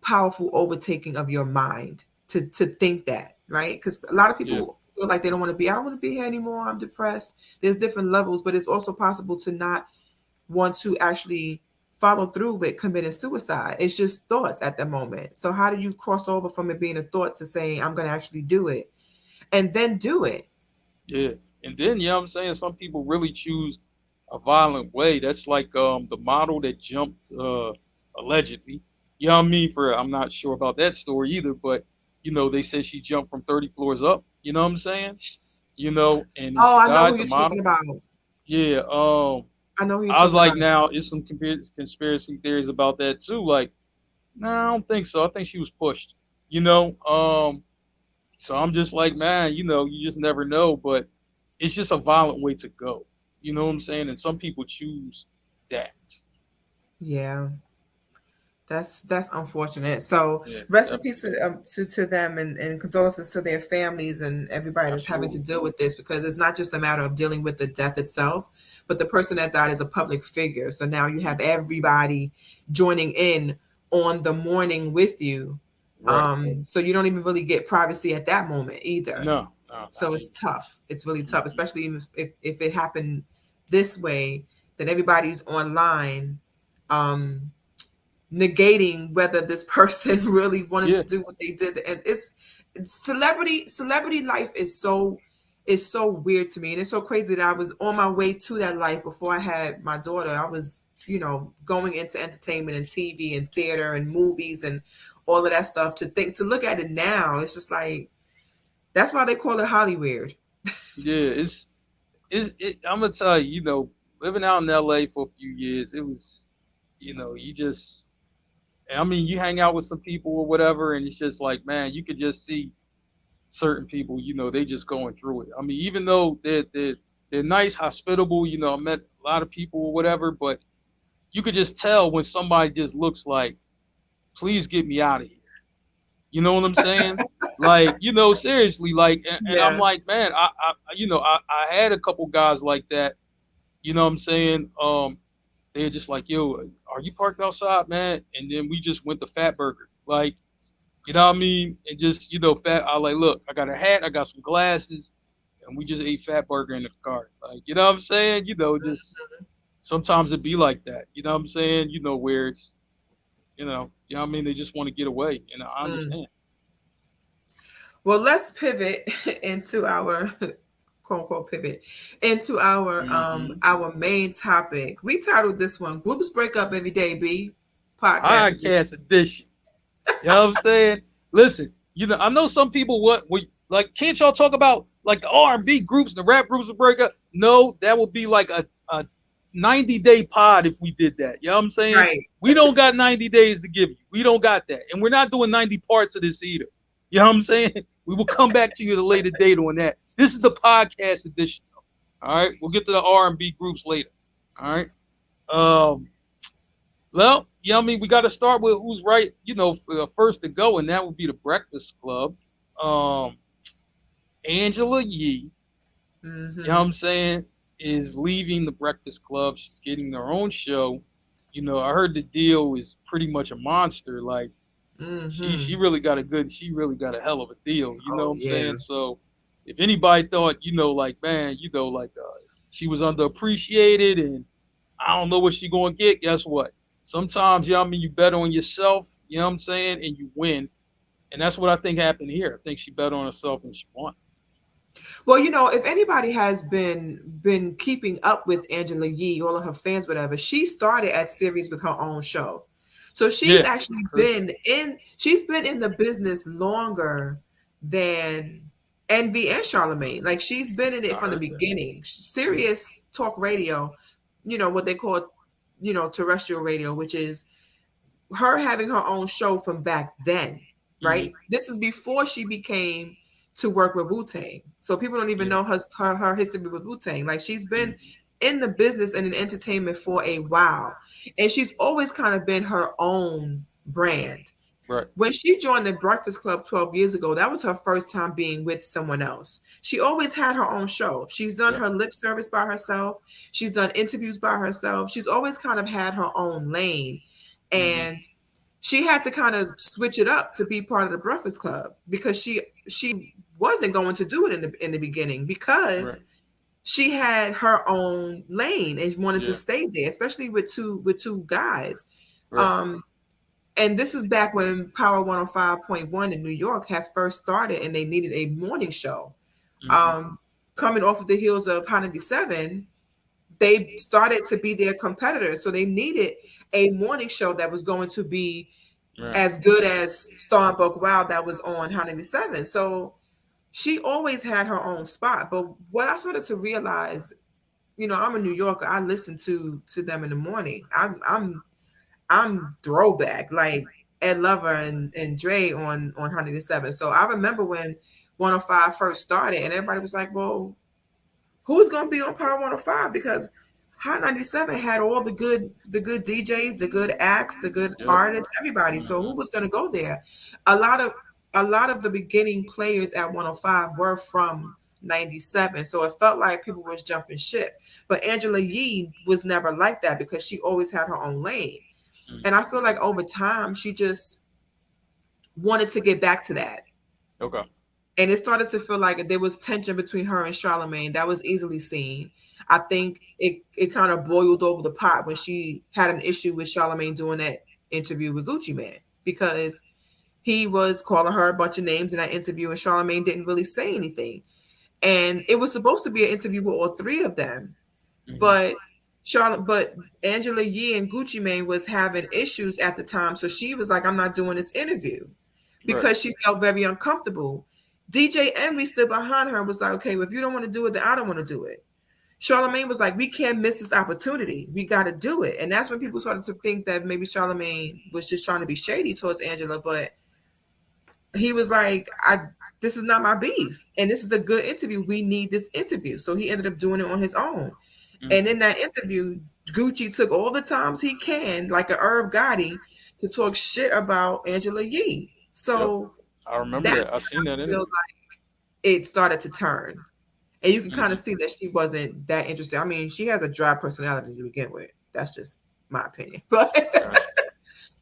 powerful overtaking of your mind to think that, right? Because a lot of Yeah. people feel like they don't want to be, I don't want to be here anymore, I'm depressed. There's different levels, but it's also possible to not want to actually follow through with committing suicide. It's just thoughts at the moment. So how do you cross over from it being a thought to saying I'm going to actually do it and then do it? Yeah. And then, I'm saying, some people really choose a violent way. That's like the model that jumped allegedly. You know what I mean? I'm not sure about that story either, but they said she jumped from 30 floors up. You know what I'm saying? And then Oh, she I know who died. The you're talking model. about. Yeah. I know who you're I was talking about. like, now it's some conspiracy theories about that too. Like, no, I don't think so. I think she was pushed. You know. So I'm just like, man, you just never know, but it's just a violent way to go. You know what I'm saying? And some people choose that. Yeah, That's unfortunate. So Yeah, rest in definitely. peace to them, and condolences to their families and everybody that's having to Absolutely. deal with this, because it's not just a matter of dealing with the death itself, but the person that died is a public figure. So now you Mm, have everybody joining in on the mourning with you. right. So you don't even really get privacy at that moment either. No, no, So not it's even. tough. It's really tough, Mhm. especially if it happened this way, then everybody's online. Um, Negating whether this person really wanted to Yeah, do what they did, and celebrity life is so weird to me, and it's so crazy that I was on my way to that life before I had my daughter. I was, going into entertainment and TV and theater and movies and all of that stuff. To look at it now, it's just like, that's why they call it Hollywood. yeah. I'm gonna tell you, living out in LA for a few years, it was, you just, I mean, you hang out with some people or whatever, and it's just like, man, you could just see certain people, they just going through it. I mean, even though they're nice, hospitable, I met a lot of people or whatever, but you could just tell when somebody just looks like, please get me out of here. You know what I'm saying? Like, seriously, like, and I'm Yeah. like, man, I had a couple guys like that. You know what I'm saying? They're just like, yo, are you parked outside, man? And then we just went to Fat Burger, like, what I mean? And just, fat. I like, look, I got a hat, I got some glasses, and we just ate Fat Burger in the car. Like, you know what I'm saying? Just sometimes it be like that. You know what I'm saying? Where it's, what I mean? They just want to get away, and I Mm. understand. Well, let's pivot into our quote unquote pivot into Hmm. our main topic. We titled this one "Groups Break Up Every Day." B podcast edition. Podcast edition. You know what I'm saying? Listen, I know some people what we like. Can't y'all talk about like the R&B groups, the rap groups will break up? No, that would be like a 90-day pod if we did that. You know what I'm saying? Right. We don't got 90 days to give you. We don't got that, and we're not doing 90 parts of this either. You know what I'm saying? We will come back to you at a later date on that. This is the podcast edition. All right, we'll get to the R&B groups later. All right. Um, well, I mean, we got to start with who's right, first to go, and that would be the Breakfast Club. Um, Angela Yee, you know what Mm-hmm. I'm saying, is leaving the Breakfast Club. She's getting her own show. I heard the deal is pretty much a monster. Like she Mm-hmm. really got she really got a hell of a deal. You know Oh what I'm yeah. saying? So if anybody thought, like man, like she was underappreciated and I don't know what she gonna get. Guess what? Sometimes, I mean, you bet on yourself, you know what I'm saying, and you win. And that's what I think happened here. I think she bet on herself and she won. Well, if anybody has been keeping up with Angela Yee, all of her fans, whatever, she started at series with her own show. So Yeah, true. she's been in the business longer than Envy and Charlemagne. Like, she's been in it I from the heard that. beginning. Mm, Serious talk radio, what they call, terrestrial radio, which is her having her own show from back then, mm, right? This is before she became to work with Wu Tang. So people don't even yeah. know her history with Wu Tang. Like, she's been Mm, in the business and in entertainment for a while. And she's always kind of been her own brand. right. When she joined the Breakfast Club 12 years ago, that was her first time being with someone else. She always had her own show. She's done Yep. her lip service by herself. She's done interviews by herself. She's always kind of had her own lane. Mm, And she had to kind of switch it up to be part of the Breakfast Club, because she wasn't going to do it in the beginning, because right. she had her own lane and wanted to Yeah. stay there, especially with two guys. Right. Um, and this is back when Power 105.1 in New York had first started, and they needed a morning show. Mm, Um, Coming off of the heels of Hot 97, they started to be their competitors. So they needed a morning show that was going to be right. as good as Star and Buck Wild that was on Hot 97. So she always had her own spot. But what I started to realize, I'm a New Yorker. I listen to them in the morning. I'm throwback, like Ed Lover and Dre on 107. So I remember when 105 first started, and everybody was like, "Well, who's gonna be on Power 105?" Because Hot 97 had all the good DJs, the good acts, the good Yep. artists, everybody. So Hmm. who was going to go there? A lot of a lot of the beginning players at 105 were from 97. So it felt like people was jumping ship. But Angela Yee was never like that because she always had her own lane. And I feel like over time she just wanted to get back to that. Okay. And it started to feel like there was tension between her and Charlemagne that was easily seen. I think it kind of boiled over the pot when she had an issue with Charlemagne doing that interview with Gucci Man because he was calling her a bunch of names in that interview and Charlemagne didn't really say anything. And it was supposed to be an interview with all three of them, Hmm. but but Angela Yee and Gucci Mane was having issues at the time, so she was like, "I'm not doing this interview," Right. because she felt very uncomfortable. DJ Envy stood behind her and was like, "Okay, well, if you don't want to do it, then I don't want to do it." Charlemagne was like, "We can't miss this opportunity. We got to do it," and that's when people started to think that maybe Charlemagne was just trying to be shady towards Angela, but he was like, this is not my beef. And this is a good interview. We need this interview. So he ended up doing it on his own. Hmm. And in that interview, Gucci took all the times he can, like a Irv Gotti, to talk shit about Angela Yee. Yep. So I remember that's that. I when seen that I feel interview. like it started to turn. And you can kind of Hmm. see that she wasn't that interested. I mean, she has a dry personality to begin with. That's just my opinion. But Gotcha.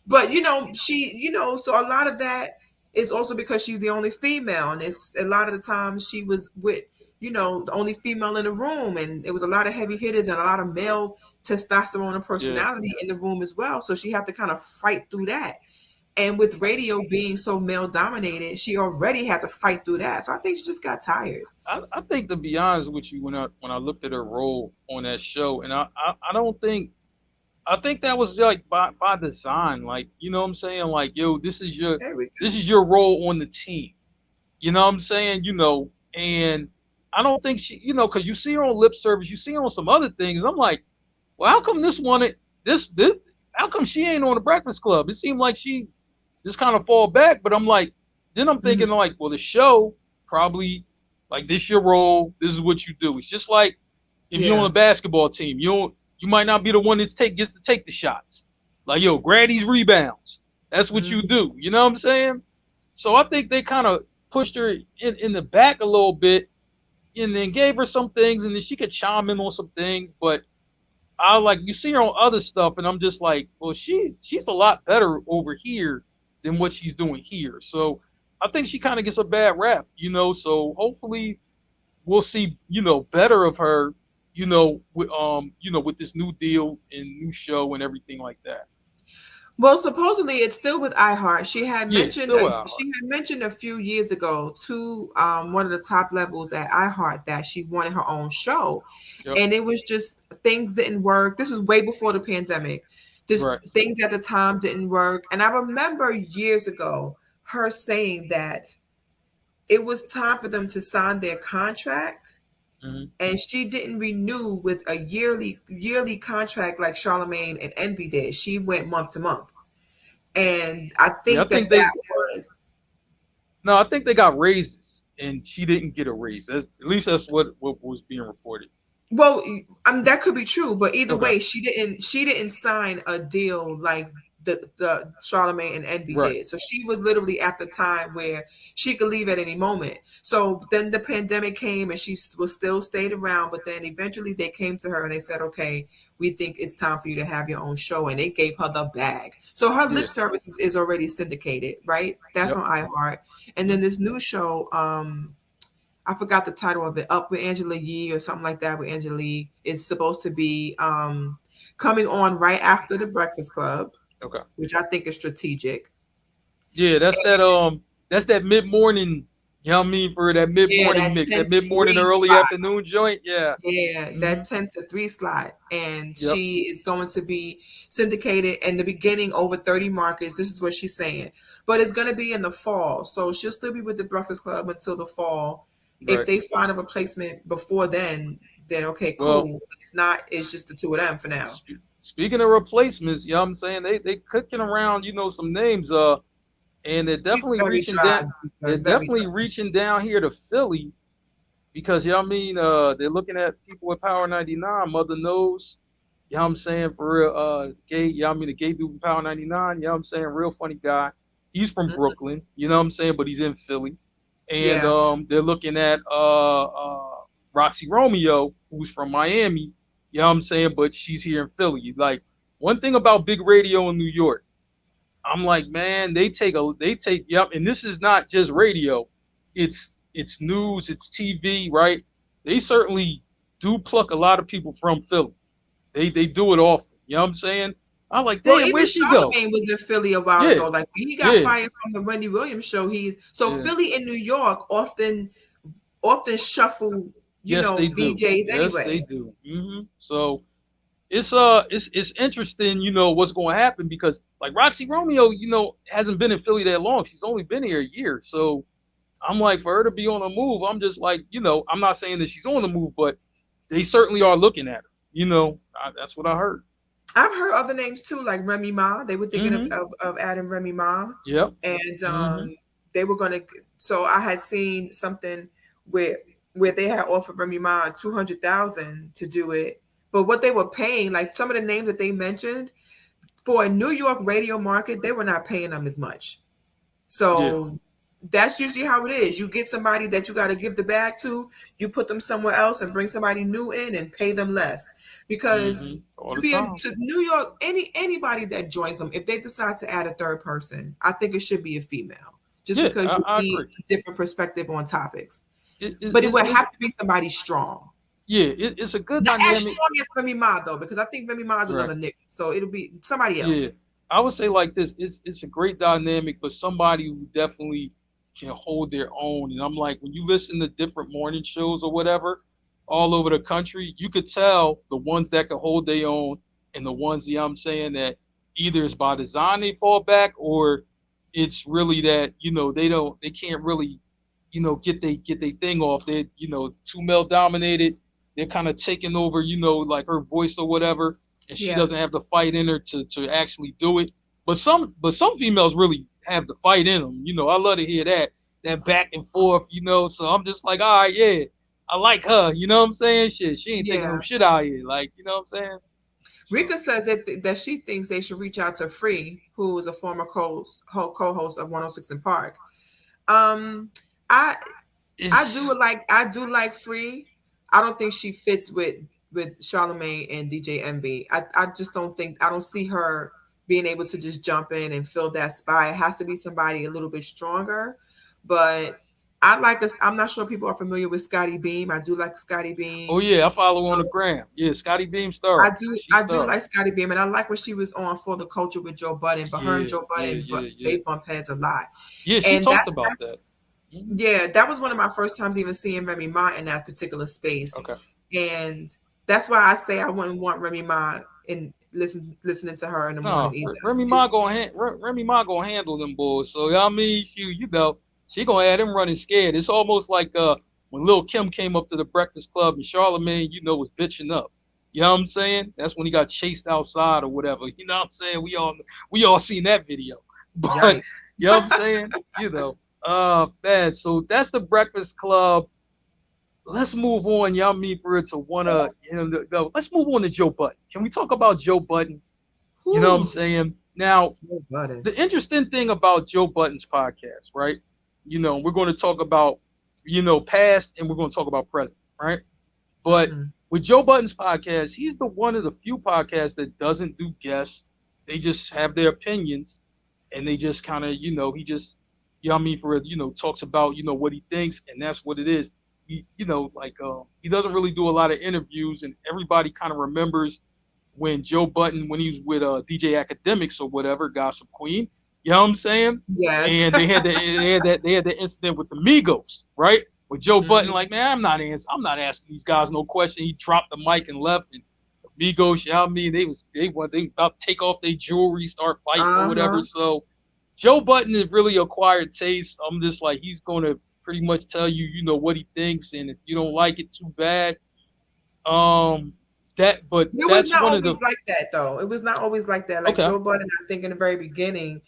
but so a lot of that is also because she's the only female, and it's a lot of the times she was with, the only female in the room, and it was a lot of heavy hitters and a lot of male testosterone and Yeah. personality in the room as well. So she had to kind of fight through that. And with radio being so male dominated, she already had to fight through that. So I think she just got tired. I think to be honest with you, when I looked at her role on that show, and I don't think I think that was like by design. Like, you know what I'm saying? Like, yo, There we this go. is your role on the team. You know what I'm saying? And I don't think she, because you see her on lip service, you see her on some other things. I'm like, well, how come this how come she ain't on the Breakfast Club? It seemed like she just kind of fall back. But I'm like, then I'm Mhm. thinking like, well, the show probably like this your role. This is what you do. It's just like if you're on a Yeah. basketball team, you might not be the one that gets to take the shots. Like, yo, grab these rebounds. That's what you Mhm. do. You know what I'm saying? So I think they kind of pushed her in the back a little bit and then gave her some things and then she could chime in on some things. But I like you see her on other stuff and I'm just like, well, she's a lot better over here than what she's doing here. So I think she kind of gets a bad rap. So hopefully we'll see, better of her, with this new deal and new show and everything like that. Well, supposedly it's still with iHeart. She had Yeah, mentioned still at heart. a few years ago to one of the top levels at iHeart that she wanted her own show, Yep. and it was just things didn't work. This is way before the pandemic. Just Right. things at the time didn't work, and I remember years ago her saying that it was time for them to sign their contract, Hmm. and she didn't renew with a yearly contract like Charlemagne and Envy did. She went month to month. And I Yeah, I think that think that they was no, I think they got raises and she didn't get a raise. At least that's what was being reported. well, that could be true, but either Okay. way, she didn't sign a deal like the Charlemagne and Envy Right. did. So she was literally at the time where she could leave at any moment. So then the pandemic came and she was still stayed around, but then eventually they came to her and they said, "Okay, we think it's time for you to have your own show," and they gave her the bag. So her lip Yeah. service is already syndicated, right? That's Yep. on iHeart, and Hmm. then this new show, I forgot the title of it, Up with Angela Yee or something like that with Angela Yee is supposed to be coming on right after the Breakfast Club, Okay. which I think is strategic. Yeah, that's that mid morning, you know what I mean, for that mid Yeah, morning that mix, 10 that to mid morning 3 early slot. afternoon joint. Yeah. Yeah, Hmm. that 10 to 3 slot. And Yep. she is going to be syndicated in the beginning over 30 markets. This is what she's saying. But it's going to be in the fall. So she'll still be with the Breakfast Club until the fall. If Right. they find a replacement before then okay, Well, cool. If not, it's just the two of them for now. speaking of replacements, you know what I'm saying? They cooking around, some names, and She's very dry, they're very definitely dry. reaching down here to Philly because you know what I mean, they're looking at people with Power 99, Mother Knows. You know what I'm saying? For real, gay, you know what I mean? The gay dude from Power 99, you know what I'm saying? Real funny guy. He's from Mhm. Brooklyn, you know what I'm saying? But he's in Philly. And Yeah. they're looking at Roxy Romeo, who's from Miami, you know what I'm saying? But she's here in Philly. Like, one thing about big radio in New York, I'm like, man, yep, and this is not just radio. It's news, it's TV, right? They certainly do pluck a lot of people from Philly. They do it often. You know what I'm saying? I'm like, Well, damn, even where'd she go? Charlemagne was in Philly a while Yeah, ago. Like when he got yeah, fired from the Wendy Williams show, he's so yeah. Philly and New York often shuffle, Yes, they do. VJs Yes, they anyway. do. So it's interesting, what's going to happen because like Roxy Romeo, hasn't been in Philly that long. She's only been here a year. So I'm like, for her to be on the move, I'm just like, I'm not saying that she's on the move, but they certainly are looking at her. That's what I heard. I've heard other names too, like Remy Ma. They were thinking of, Mm-hmm. adding Remy Ma, Yep. and Mm-hmm. they were gonna. So I had seen something where they had offered Remy Ma 200,000 to do it, but what they were paying, like some of the names that they mentioned for a New York radio market, they were not paying them as much. Yeah. So that's usually how it is. You get somebody that you got to give the bag to, you put them somewhere else and bring somebody new in and pay them less. Because Mm-hmm. All to the be in time. to New York, anybody that joins them, if they decide to add a third person, I think it should be a female. Just Yeah, because you I need agree. a different perspective on topics. It, it, But it it's, would it's have to be somebody strong. yeah, it's a good Not as dynamic. strong as Remy Ma though, because I think Remy Ma is Right. another nigga. So it'll be somebody Yeah, else. I would say like this. It's a great dynamic, but somebody who definitely can hold their own. And I'm like, when you listen to different morning shows or whatever, all over the country, you could tell the ones that can hold their own and the ones, I'm saying, that either it's by design they fall back or it's really that they can't really get they thing off. They too male dominated. They're kind of taking over, like her voice or whatever, and she Yeah. doesn't have the fight in her to actually do it. But some females really have the fight in them. I love to hear that back and forth. So I'm just like, all right, yeah, I like her. You know what I'm saying? Shit, she ain't taking Yeah. no shit out here. Like, you know what I'm saying? So Rika says that she thinks they should reach out to Free, who is a former co-host of 106 in Park. Um, I it's I do like Free. I don't think she fits with Charlemagne and DJ MB. I just don't think I don't see her being able to just jump in and fill that spot. It has to be somebody a little bit stronger. But I like us. I'm not sure people are familiar with Scotty Beam. I do like Scotty oh Beam. yeah, I follow her on the gram. Yeah, Scotty Beam's thorough. She's I do thorough. like Scotty Beam, and I like what she was on For the Culture with Joe Budden. But her and Yeah, Joe yeah, Budden, yeah, but yeah. they bump heads a lot. Yeah, she And talked about that. Mhm. yeah, that was one of my first times even seeing Remy Ma in that particular space, Okay. and that's why I say I wouldn't want Remy Ma in listening to her in the morning No, either. It's Remy Ma gonna handle them boys. So I mean, she gonna have them running scared. It's almost like when Lil Kim came up to the Breakfast Club and Charlemagne, was bitching up. You know what I'm saying? That's when he got chased outside or whatever. You know what I'm saying? We all seen that video. But yikes. you know what I'm saying? Man. So that's the Breakfast Club. Let's move on, y'all mean for it to wanna let's move on to Joe Budden. Can we talk about Joe Budden? You know what I'm Whew. saying? Now, Joe Budden. the interesting thing about Joe Budden's podcast, right? We're going to talk about, past and we're going to talk about present, right? But Hmm. with Joe Budden's podcast, he's the one of the few podcasts that doesn't do guests. They just have their opinions and they just kind of, he just, for it, talks about, what he thinks and that's what it is. He doesn't really do a lot of interviews and everybody kind of remembers when Joe Budden, when he was with DJ Academics or whatever, Gossip Queen. You know what I'm saying? Yes. And they had that incident with the Migos, right? With Joe Budden, Hmm. like, man, I'm not asking these guys no question. He dropped the mic and left, and the Migos, you know what I mean? They about to take off their jewelry, start fighting or whatever. Uh-huh. So Joe Budden is really acquired taste. I'm just like he's gonna pretty much tell you, what he thinks, and if you don't like it, too bad. Um, but It was that's not one of always the like that, though. It was not always like that. Like okay. Joe Budden, I think in the very beginning,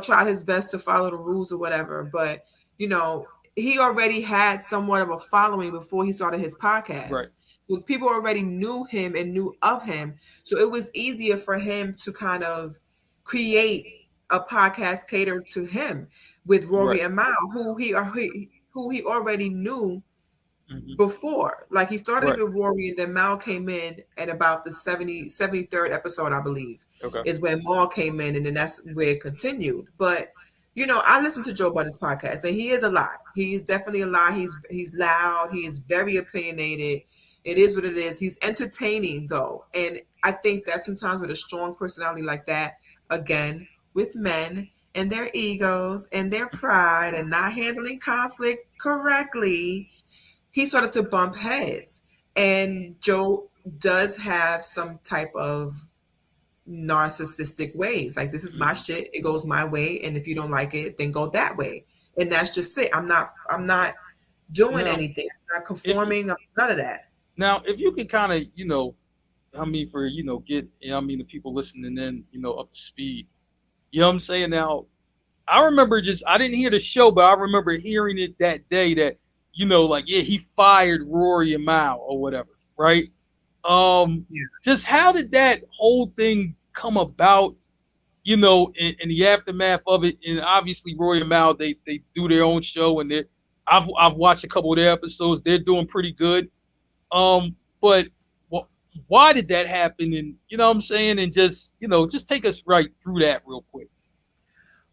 tried his best to follow the rules or whatever. But you know, he already had somewhat of a following before he started his Right. podcast. So people already knew him and knew of him. So it was easier for him to kind of create a podcast catered to him with Rory Right. and Mal, who he already knew Hmm. before. Like he started Right. with Rory and then Mal came in at about the 73rd episode, I believe, Okay. is when Mal came in and then that's where it continued. But I listen to Joe Budden's podcast and he is a lot. He's definitely a lot. He's loud. He is very opinionated. It is what it is. He's entertaining though. And I think that sometimes with a strong personality like that, again, with men and their egos and their pride and not handling conflict correctly, he started to bump heads. And Joe does have some type of narcissistic ways. Like, this is my Hmm. shit. It goes my way. And if you don't like it, then go that way. And that's just it. I'm not doing Now, anything. I'm not if you, conforming. None of that. now if you can kind of, I mean, for get, I mean, the people listening in, up to speed. You know what I'm saying? Now, I remember I didn't hear the show, but I remember hearing it that day that, like, yeah, he fired Rory and Mal or whatever, right? Yeah. Just how did that whole thing come about, in the aftermath of it? And obviously, Rory and Mal, they do their own show, and I've watched a couple of their episodes. They're doing pretty good. But why did that happen? And you know what I'm saying? And just take us right through that real quick.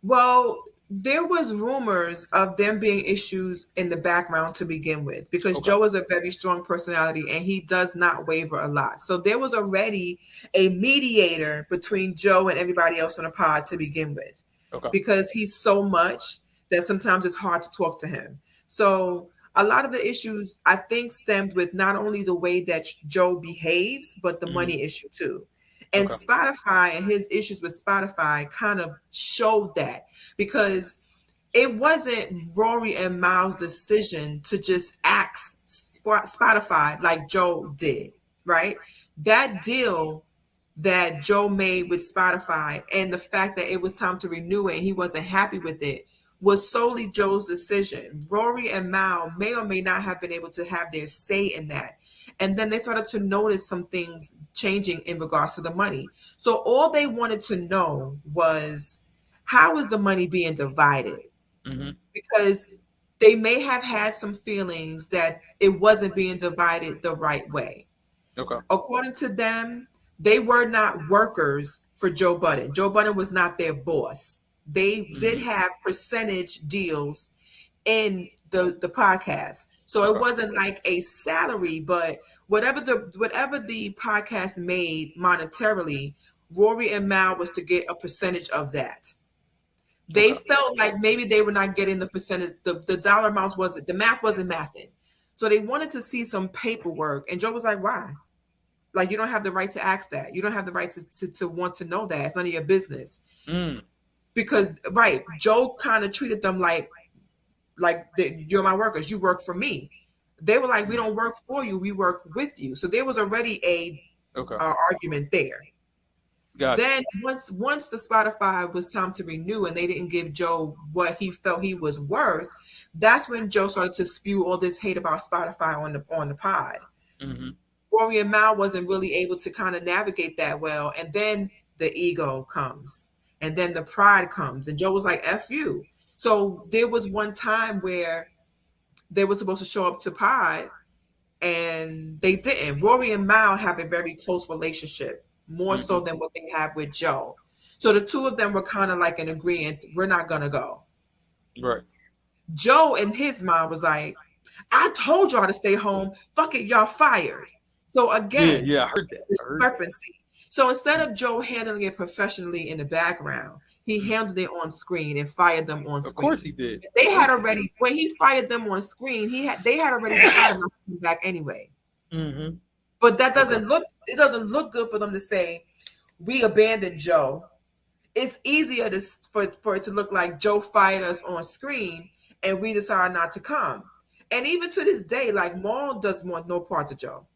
Well, there was rumors of them being issues in the background to begin with because Okay. Joe is a very strong personality and he does not waver a lot. So there was already a mediator between Joe and everybody else on the pod to begin with Okay. because he's so much that sometimes it's hard to talk to him. So a lot of the issues I think stemmed with not only the way that Joe behaves, but the Hmm. money issue too. And Okay. Spotify and his issues with Spotify kind of showed that because it wasn't Rory and Miles' decision to just ask Spotify like Joe did, right? That deal that Joe made with Spotify and the fact that it was time to renew it and he wasn't happy with it was solely Joe's decision. Rory and Mal may or may not have been able to have their say in that. And then they started to notice some things changing in regards to the money. So all they wanted to know was, how is the money being divided? Hmm. Because they may have had some feelings that it wasn't being divided the right way. Okay. According to them, they were not workers for Joe Budden. Joe Budden was not their boss. They did Hmm. have percentage deals in the podcast. So it Okay. wasn't like a salary, but whatever the podcast made monetarily, Rory and Mal was to get a percentage of that. They Okay. felt like maybe they were not getting the percentage, the dollar amounts wasn't, the math wasn't mathing. So they wanted to see some paperwork. And Joe was like, why? Like, you don't have the right to ask that. You don't have the right to want to know that. It's none of your business. Mm. Because, right, Joe kind of treated them like you're my workers. You work for me. They were like, we Mm. don't work for you. We work with you. So there was already Okay. a argument there. Gotcha. Then once the Spotify was time to renew and they didn't give Joe what he felt he was worth, that's when Joe started to spew all this hate about Spotify on the pod. Hmm. Rory and Mal wasn't really able to kind of navigate that well. And then the ego comes. And then the pride comes. And Joe was like, F you. So there was one time where they were supposed to show up to pod and they didn't. Rory and Mal have a very close relationship, more so Hmm. than what they have with Joe. So the two of them were kind of like in agreement, we're not gonna go. Right. Joe in his mind was like, I told y'all to stay home. Fuck it, y'all fired. So Yeah. again, Yeah. I heard that. I heard that. discrepancy. So instead of Joe handling it professionally in the background, he Mm. handled it on screen and fired them on Of course screen. he did. Of They had course he did. already, when he fired them on screen, they had already decided not to come back anyway. Hmm. But that Okay. doesn't look good for them to say we abandoned Joe. It's easier for it to look like Joe fired us on screen and we decided not to come. And even to this day, like Maul does want no part of Joe,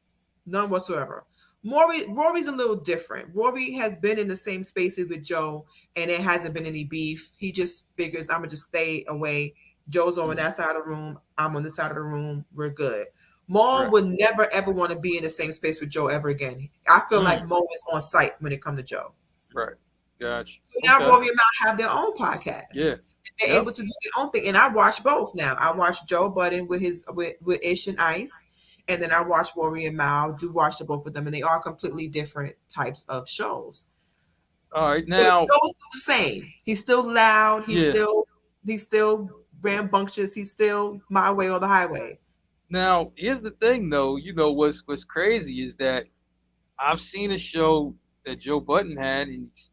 none whatsoever. Rory's a little different. Rory has been in the same spaces with Joe, and it hasn't been any beef. He just figures I'm gonna just stay away. Joe's on Mm. that side of the room. I'm on this side of the room. We're good. Maul Right. would never ever want to be in the same space with Joe ever again. I feel like Mm, Mo is on site when it comes to Joe. right. Gotcha. So now Okay. Rory and Mal have their own podcast. Yeah. They're Yep. able to do their own thing. And I watch both now. I watch Joe Budden with his with Ish and Ice. And then I watch Rory and Mal. Do watch the both of them. And they are completely different types of shows. All right. But Now, Joe's still the same. He's still loud. yeah. He's still rambunctious. He's still my way or the highway. Now, here's the thing, though. What's crazy is that I've seen a show that Joe Button had, and he's,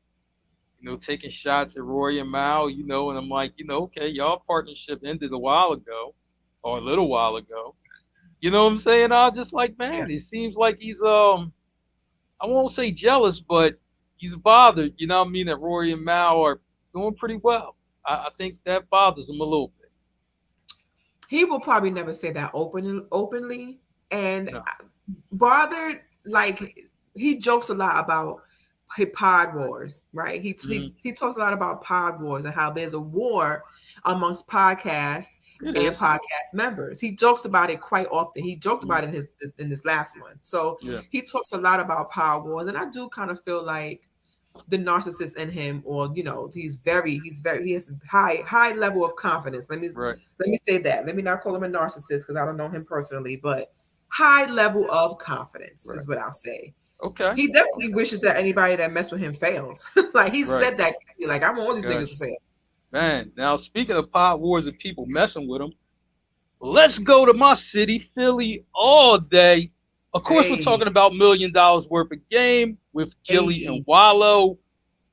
taking shots at Roy and Mal, and I'm like, okay, y'all partnership ended a while ago, or a little while ago. You know what I'm saying? I was just like, Yeah. man, it seems like he's I won't say jealous, but he's bothered. You know what I mean? That Rory and Mal are doing pretty well. I think that bothers him a little bit. He will probably never say that openly. And No. bothered, like, he jokes a lot about pod wars, right? Mm, He talks a lot about pod wars and how there's a war amongst podcasts it and is. podcast members. He jokes about it quite often. He joked Mm, about it in this last one. So yeah. he talks a lot about pod wars, and I do kind of feel like the narcissist in him, or he has high level of confidence. Right. Let me say that. Let me not call him a narcissist because I don't know him personally, but high level of confidence Right. is what I'll say. Okay. He definitely wishes that anybody that mess with him fails. Like he Right. said that, like I want all these niggas to Gotcha. fail. Man, now speaking of pod wars and people messing with them, let's go to my city, Philly, all day. Of course, we're Hey, talking about $1 million worth of game with Gilly and hey, Wallow.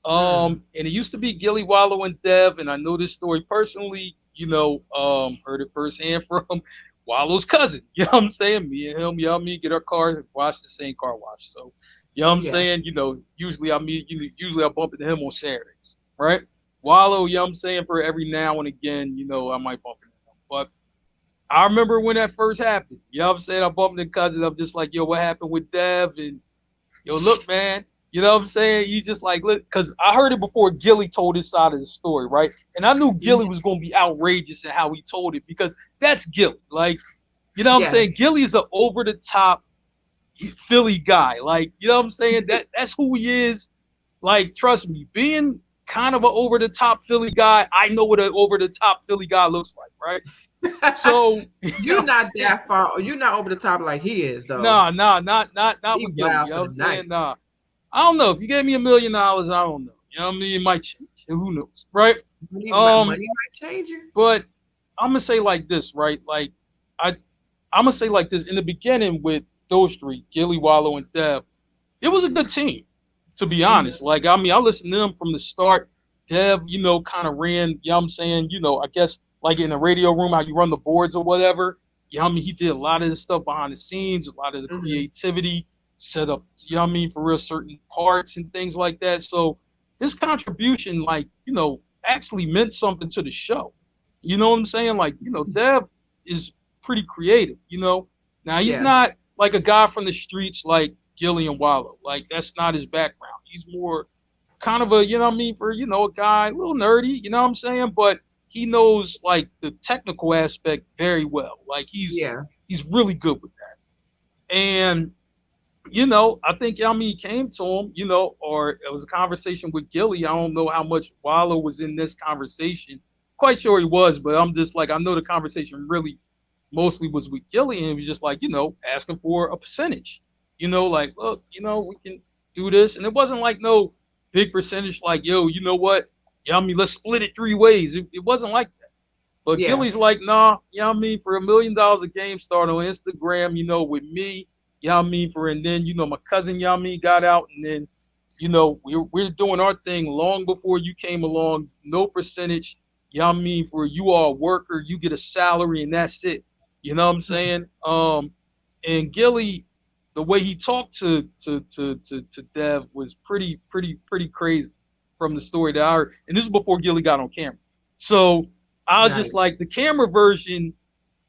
mm, And it used to be Gilly, Wallow, and Dev, and I know this story personally. Heard it firsthand from Wallow's cousin. You know what I'm saying? Me and him, get our cars and watch the same car wash. So, you know what I'm yeah, saying? Usually I bump into him on Saturdays, right? Wallow, you know what I'm saying? For every now and again, I might bump into him. But I remember when that first happened. You know what I'm saying? I bumped into cousins. I'm just like, yo, what happened with Dev? And yo, look, man, you know what I'm saying? You just like, look, because I heard it before Gilly told his side of the story, right? And I knew Gilly mhm, was going to be outrageous in how he told it because that's Gilly. Like, you know what I'm saying? yes, Gilly is an over the top Philly guy. Like, you know what I'm saying? That's who he is. Like, trust me, being kind of an over the top Philly guy, I know what an over the top Philly guy looks like, right? So, you know you're what I'm not saying? that far. You're not over the top like he is, though. Nah, not He with Gilly. wild You for know the what I'm night. saying? Nah. I don't know. If you gave me $1 million, I don't know. You know what I mean? It might change. Who knows? Right? Um, Money might change you. but I'm gonna say like this, right? Like I I'm gonna say like this in the beginning with those three, Gilly, Wallow, and Dev, it was a good team, to be Mhm, honest. Like, I mean, I listened to them from the start. Dev, kind of ran, you know what I'm saying, I guess like in the radio room, how you run the boards or whatever. You know what I mean? He did a lot of the stuff behind the scenes, a lot of the mhm. creativity, set up, you know what I mean, for real certain parts and things like that. So his contribution, like, actually meant something to the show. You know what I'm saying? Like, Dev is pretty creative, Now he's Yeah, not like a guy from the streets like Gillian Wallow. Like that's not his background. He's more kind of a, you know what I mean, for, a guy, a little nerdy, you know what I'm saying? But he knows like the technical aspect very well. Like yeah, he's really good with that. And, I think, I mean, he came to him, or it was a conversation with Gilly. I don't know how much Wallow was in this conversation. Quite sure he was, but I'm just like, I know the conversation really mostly was with Gilly, and he was just like, asking for a percentage. Like, look, we can do this. And it wasn't like no big percentage, like, yo, you know what? Yeah, I mean, let's split it three ways. It wasn't like that. But yeah. Gilly's like, nah, you know what I mean? For $1 million a game, start on Instagram, with me, you know what I mean? And then, my cousin, you know what I mean, got out, and then, we're doing our thing long before you came along, no percentage, you know what I mean? For you are a worker, you get a salary, and that's it. You know what I'm saying? And Gilly, the way he talked to Dev was pretty crazy from the story that I heard. And this is before Gilly got on camera. So I was Right. just like, the camera version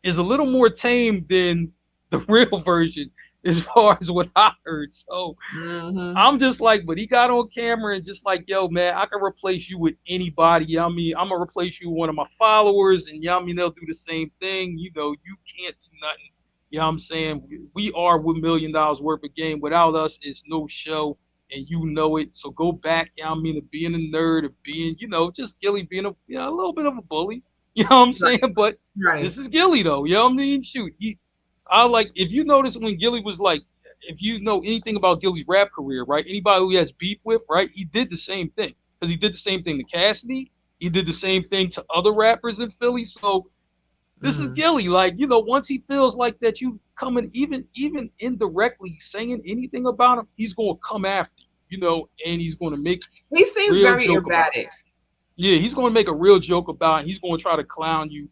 is a little more tame than the real version as far as what I heard. So Mhm. I'm just like, but he got on camera and just like, yo, man, I can replace you with anybody. You know what I mean? I'm gonna replace you with one of my followers, and you know what I mean, they'll do the same thing. You can't do nothing. You know what I'm saying? We are $1 million worth of game. Without us, it's no show, and you know it. So go back, you know what I mean, to being a nerd, of being, just Gilly being a little bit of a bully. You know what I'm saying? Right. But Right. this is Gilly though. You know what I mean? Shoot, I like, if you notice when Gilly was like, if you know anything about Gilly's rap career, right? Anybody who he has beef with, right? He did the same thing, because he did the same thing to Cassidy. He did the same thing to other rappers in Philly. So this is Mm-hmm. Gilly. Like, once he feels like that you coming, even indirectly saying anything about him, he's gonna come after you, and he's gonna make He seems real very joke about erratic. it. Yeah, he's gonna make a real joke about it. He's gonna try to clown you.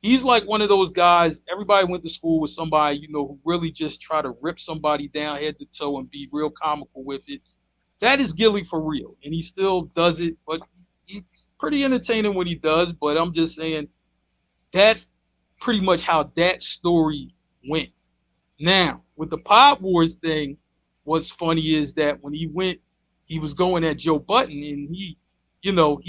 He's like one of those guys, everybody went to school with somebody, who really just try to rip somebody down head to toe and be real comical with it. That is Gilly for real. And he still does it, but he's pretty entertaining when he does. But I'm just saying, that's pretty much how that story went. Now, with the Pod Wars thing, what's funny is that when he was going at Joe Button, and he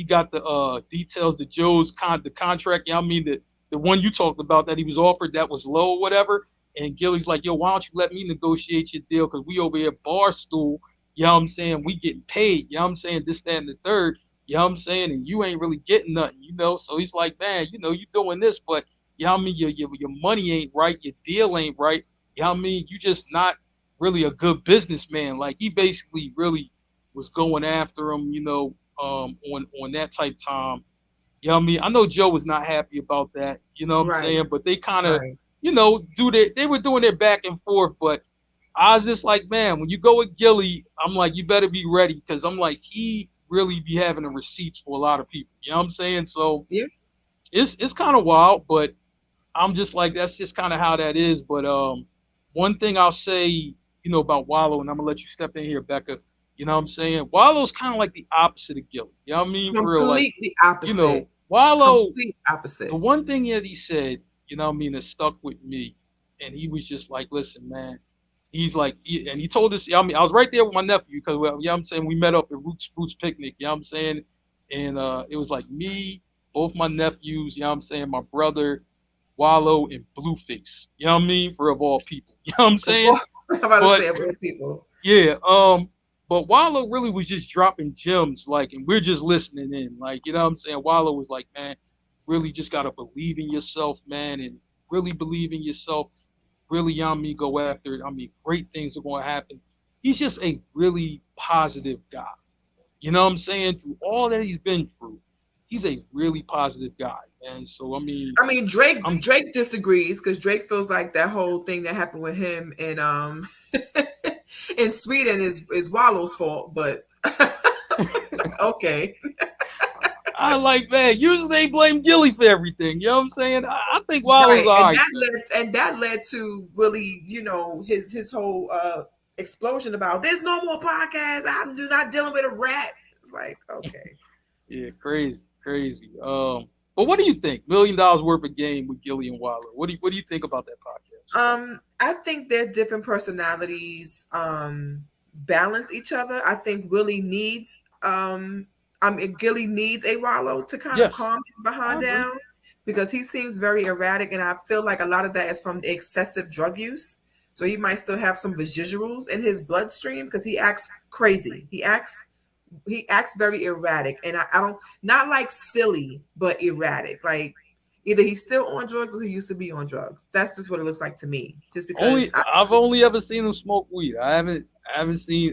got the details, the contract. I mean, the one you talked about that he was offered that was low or whatever. And Gilly's like, yo, why don't you let me negotiate your deal? Because we over here Barstool, you know what I'm saying? We getting paid, you know what I'm saying? This, that, and the third, you know what I'm saying? And you ain't really getting nothing. So he's like, man, you doing this, but you know what I mean? Your money ain't right, your deal ain't right. You know what I mean? You just not really a good businessman. Like, he basically really was going after him, on that type time. You know what I mean? I know Joe was not happy about that, you know what I'm Right. saying? But they kind of, Right. they were doing their back and forth. But I was just like, man, when you go with Gilly, I'm like, you better be ready, because I'm like, he really be having the receipts for a lot of people. You know what I'm saying? So Yeah. it's kind of wild, but I'm just like, that's just kind of how that is. But one thing I'll say, about Wallow, and I'm gonna let you step in here, Becca. You know what I'm saying? Wallow's kind of like the opposite of Gilly. You know what I mean? For real, like, Completely opposite. Wallow, Complete the opposite. one thing that he said, what I mean, that stuck with me, and he was just like, listen, man. He's like, and he told us, I mean, I was right there with my nephew, because, well, you know what I'm saying, we met up at Roots Picnic, you know what I'm saying? And it was like me, both my nephews, you know what I'm saying, my brother, Wallow, and Blueface. You know what I mean? For, of all people. You know what I'm Of all, saying? I'm about to But say of all people. yeah, but Wallow really was just dropping gems, like, and we're just listening in. Like, you know what I'm saying? Wallow was like, man, really just gotta believe in yourself, man, and really believe in yourself. Really, on me, go after it. I mean, great things are gonna happen. He's just a really positive guy. You know what I'm saying? Through all that he's been through, he's a really positive guy, man. So I mean, I mean, Drake I'm Drake disagrees because Drake feels like that whole thing that happened with him in in Sweden is Wallow's fault, but okay. I like, man. Usually they blame Gilly for everything. You know what I'm saying? I think Wallow's Right. all And right, man. that led to really, his whole explosion about there's no more podcasts. I'm not dealing with a rat. It's like, okay. Yeah, crazy, crazy. But what do you think? $1 million worth of game with Gilly and Wallow. What do you think about that podcast? I think their different personalities balance each other. I think Willie needs Gilly needs a Wallow to kind of Yes, calm his I behind agree. down because he seems very erratic, and I feel like a lot of that is from the excessive drug use. So he might still have some residuals in his bloodstream because he acts crazy. He acts very erratic, and I don't not like silly, but erratic. Like either he's still on drugs or he used to be on drugs. That's just what it looks like to me. Just because I've only ever seen him smoke weed. I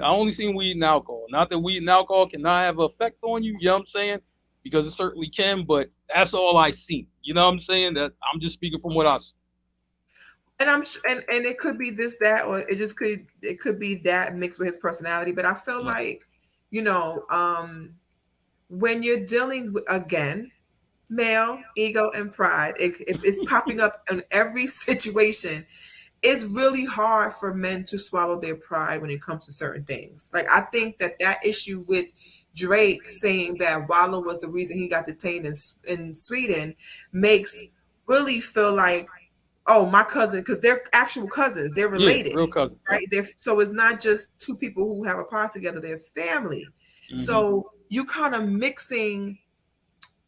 only seen weed and alcohol. Not that weed and alcohol cannot have an effect on you, you know what I'm saying? Because it certainly can, but that's all I seen. You know what I'm saying? That I'm just speaking from what I see. and and it could be this that or it could be that mixed with his personality. But I feel Yeah. like you know when you're dealing with again male ego and pride, it's popping up in every situation. It's really hard for men to swallow their pride when it comes to certain things. Like I think that issue with Drake saying that Wallow was the reason he got detained in Sweden makes really feel like, oh, my cousin, because they're actual cousins, they're Yeah, related, real cousin. Yep. right? So it's not just two people who have a pod together; they're family. Hmm. So you kind of mixing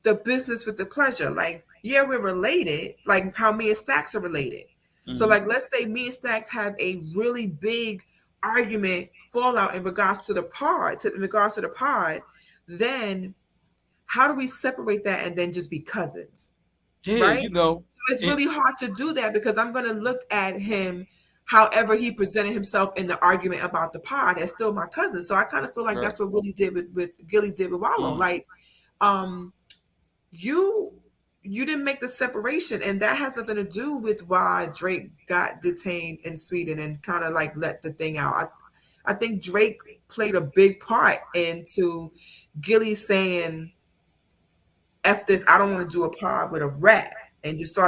the business with the pleasure. Like, yeah, we're related, like how me and Stacks are related. So, Hmm. like, let's say me and Stacks have a really big argument, fallout in regards to the pod, then how do we separate that and then just be cousins? Yeah, Right? you know, So it's and, really hard to do that because I'm going to look at him however he presented himself in the argument about the pod as still my cousin. So I kind of feel like right. that's what Willie did with Gilly did with Wallow. Mm. Like, um, you you didn't make the separation, and that has nothing to do with why Drake got detained in Sweden and kind of like let the thing out. I think Drake played a big part into Gilly saying, F this, I don't want to do a pod with a rat. And just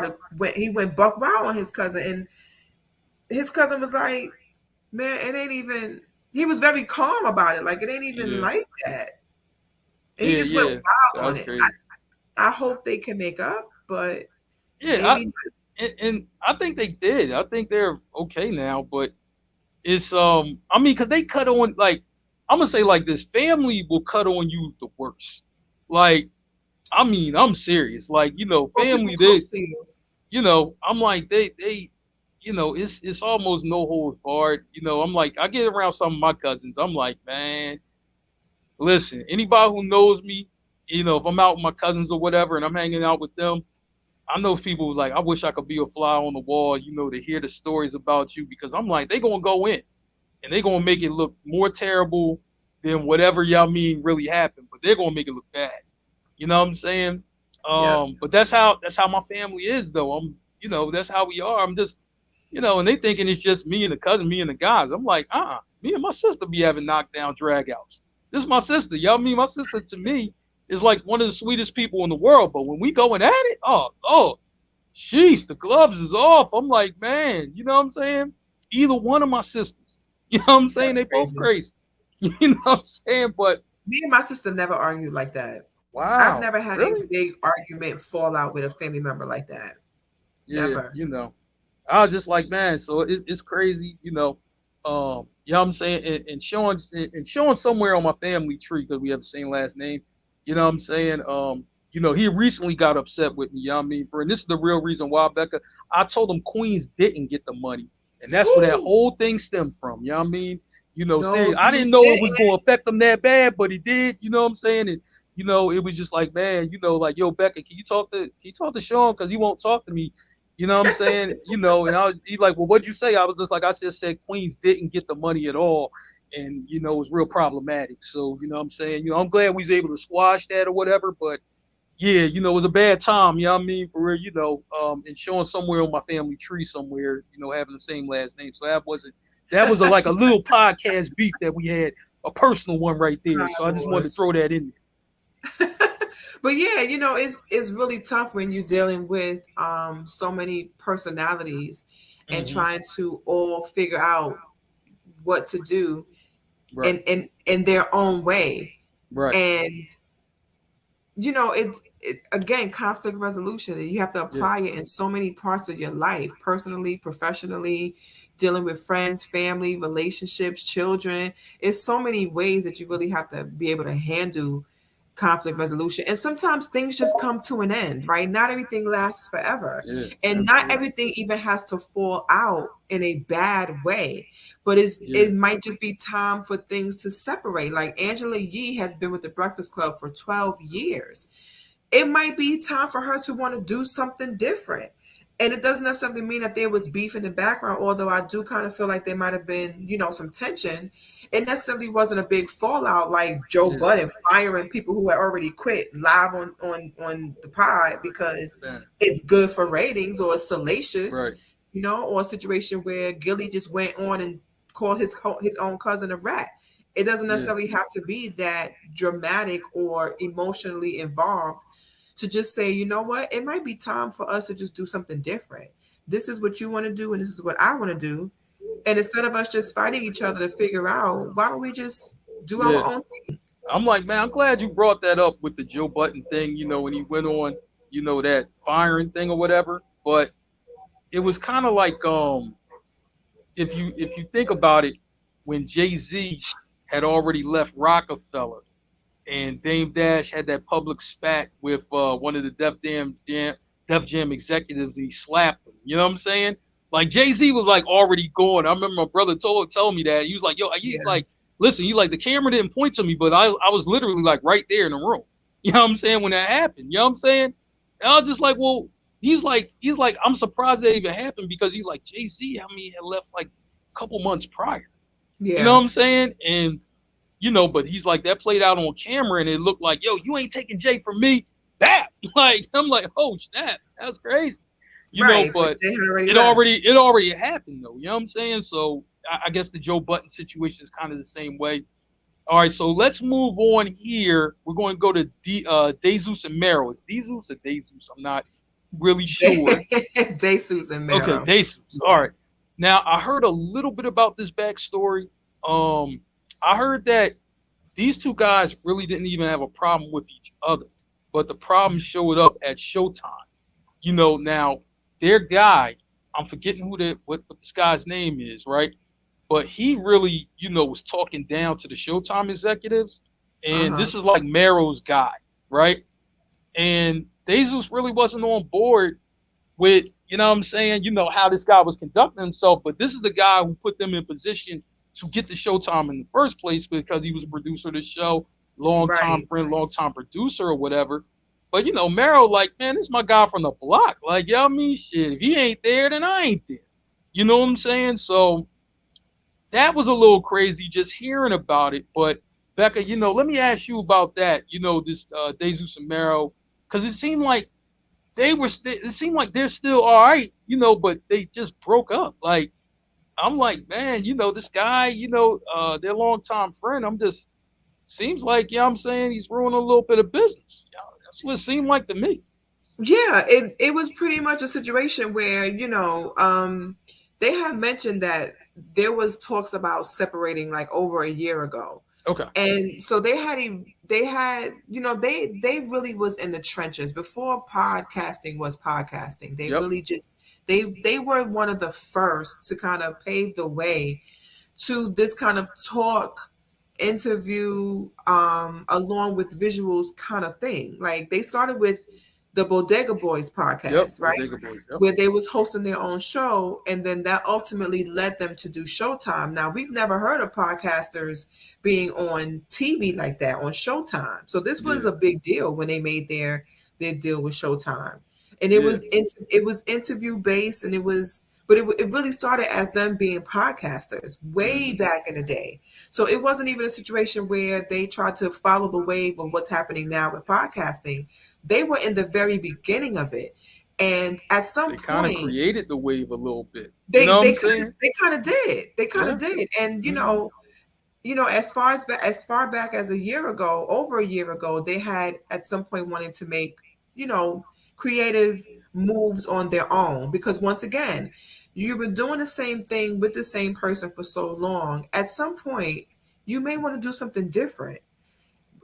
he went buck wild on his cousin. And his cousin was like, man, it ain't even, he was very calm about it. Like, it ain't even Yeah, like that. And he yeah, just went yeah. wild on That's it. crazy. I hope they can make up, but Yeah, maybe. and I think they did. I think they're okay now, but it's I mean, because they cut on, like, I'm gonna say like this: family will cut on you the worst. Like, I mean, I'm serious. Like, Or people family, close to you. I'm like they, it's almost no holds barred. I'm like, I get around some of my cousins. I'm like, man, listen, anybody who knows me, if I'm out with my cousins or whatever, and I'm hanging out with them, I know people like, I wish I could be a fly on the wall, to hear the stories about you, because I'm like, they gonna go in and they gonna make it look more terrible than whatever y'all mean really happened, but they're gonna make it look bad. You know what I'm saying? Yep. But that's how my family is though. That's how we are. I'm just, and they thinking it's just me and the cousin, me and the guys. I'm like, me and my sister be having knockdown dragouts. This is my sister. Y'all mean my sister to me is like one of the sweetest people in the world. But when we going at it, oh, sheesh, the gloves is off. I'm like, man, you know what I'm saying? Either one of my sisters. You know what I'm saying? That's They both crazy. crazy. You know what I'm saying? But Me and my sister never argued like that. I've wow, never had a really? big argument fallout with a family member like that. Yeah, Never. I was just like, man, so it's crazy, you know what I'm saying, and showing somewhere on my family tree because we have the same last name, you know what I'm saying. He recently got upset with me, you know what I mean, and this is the real reason why, Becca. I told him Queens didn't get the money, and that's where that whole thing stemmed from, you know what I mean. No, Seriously, I you didn't know it was didn't. going to affect them that bad, but it did, you know what I'm saying, and it was just like, man, like, yo, Becca, can you talk to Sean because he won't talk to me. You know what I'm saying? He's like, well, what'd you say? I was just like, I just said Queens didn't get the money at all. And, it was real problematic. So, you know what I'm saying? I'm glad we was able to squash that or whatever. But yeah, it was a bad time. You know what I mean? For real, and showing somewhere on my family tree somewhere, having the same last name. So that was like a little podcast beef that we had, a personal one right there. My So I just wanted Lord. to throw that in But yeah, it's really tough when you're dealing with so many personalities there. and Hmm. trying to all figure out what to do Right. in their own way. Right. And again, conflict resolution, and you have to Yeah. apply it in so many parts of your life, personally, professionally, dealing with friends, family, relationships, children. It's so many ways that you really have to be able to handle conflict resolution. And sometimes things just come to an end, right? Not everything lasts forever. Yeah. And not Absolutely. everything even has to fall out in a bad way. But Yeah. it might just be time for things to separate. Like Angela Yee has been with the Breakfast Club for 12 years. It might be time for her to want to do something different. And it doesn't necessarily mean that there was beef in the background, although I do kind of feel like there might have been, some tension. It necessarily wasn't a big fallout like Joe Yeah. Budden firing people who had already quit live on the pod because Yeah. it's good for ratings or it's salacious, Right. or a situation where Gilly just went on and called his own cousin a rat. It doesn't Yeah. necessarily have to be that dramatic or emotionally involved to just say, you know what, it might be time for us to just do something different. This is what you want to do, and this is what I want to do. And instead of us just fighting each other to figure out, why don't we just do our Yeah. own thing? I'm like, man, I'm glad you brought that up with the Joe Button thing, when he went on, that firing thing or whatever. But it was kind of like, if you think about it, when Jay-Z had already left Rockefeller and Dame Dash had that public spat with one of the Def Jam executives, and he slapped him. You know what I'm saying? Like Jay-Z was like already gone. I remember my brother telling me that. He was like, yo, he's Yeah. like, listen, you like the camera didn't point to me, but I was literally like right there in the room. You know what I'm saying? When that happened. You know what I'm saying? And I was just like, well, he's like, I'm surprised that even happened because he's like Jay-Z, I mean, had left like a couple months prior. You know Yeah. what I'm saying? And but he's like that played out on camera and it looked like, yo, you ain't taking Jay from me. That like I'm like, oh snap, that's crazy. Right. But But they had already it left. already happened though. You know what I'm saying? So I guess the Joe Button situation is kind of the same way. All right, so let's move on here. We're going to go to DeZeus and Mero. Is DeZeus or DeZeus? I'm not really sure. Day Susan Okay, Marrow. DeZeus. All Yeah. right. Now I heard a little bit about this backstory. I heard that these two guys really didn't even have a problem with each other, but the problem showed up at Showtime. Now their guy, I'm forgetting what this guy's name is, right? But he really, was talking down to the Showtime executives, and Uh-huh. this is like Mero's guy, right? And Jesus really wasn't on board with, what I'm saying, how this guy was conducting himself, but this is the guy who put them in position to get the Showtime in the first place because he was a producer of the show, long time Right. friend, long time producer or whatever. But Mero, like, man, this is my guy from the block. Like, I mean, shit, if he ain't there, then I ain't there. You know what I'm saying? So that was a little crazy just hearing about it. But Becca, let me ask you about that. This Jesus and Mero, because it seemed like it seemed like they're still all right, but they just broke up. Like I'm like, man, this guy, their longtime friend. I'm just seems like, I'm saying he's ruining a little bit of business. That's what it seemed like to me. Yeah, it was pretty much a situation where, they had mentioned that there was talks about separating like over a year ago. Okay. And so they had, they really was in the trenches before podcasting was podcasting. They Yep. really just they were one of the first to kind of pave the way to this kind of talk interview along with visuals kind of thing. Like they started with the Bodega Boys Yep. podcast, right? Bodega Boys. Yep. Where they was hosting their own show, and then that ultimately led them to do Showtime. Now we've never heard of podcasters being on TV like that on Showtime. So this was Yeah. a big deal when they made their deal with Showtime. And Yeah. it was interview based, and it really started as them being podcasters way Hmm. back in the day. So it wasn't even a situation where they tried to follow the wave of what's happening now with podcasting. They were in the very beginning of it. And at some They kind of point, created the wave a little bit. You they know what they I'm kind of saying? they kind of did. They kind of Yeah. did. And Hmm. as far back as a year ago, over a year ago, they had at some point wanted to make, creative moves on their own because once again, you've been doing the same thing with the same person for so long. At some point, you may want to do something different.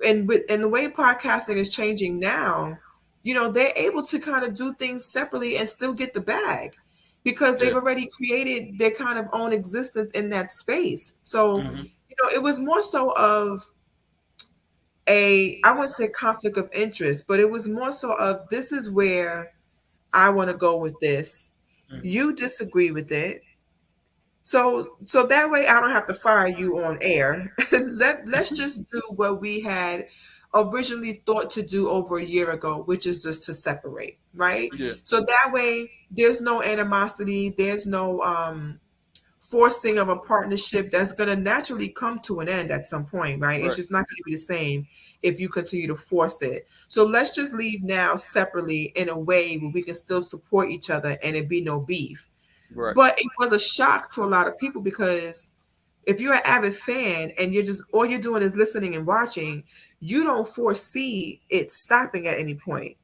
And the way podcasting is changing now, they're able to kind of do things separately and still get the bag because they've Yeah. already created their kind of own existence in that space. So, Hmm. it was more so of I wouldn't say conflict of interest, but it was more so of this is where I want to go with this. Hmm. You disagree with it. So that way I don't have to fire you on air. Let's just do what we had originally thought to do over a year ago, which is just to separate, right? Yeah. So that way there's no animosity, there's no forcing of a partnership that's going to naturally come to an end at some point, right? It's Right. just not going to be the same if you continue to force it. So let's just leave now separately in a way where we can still support each other and it be no beef. Right. But it was a shock to a lot of people because if you're an avid fan and you're just all you're doing is listening and watching, you don't foresee it stopping at any point.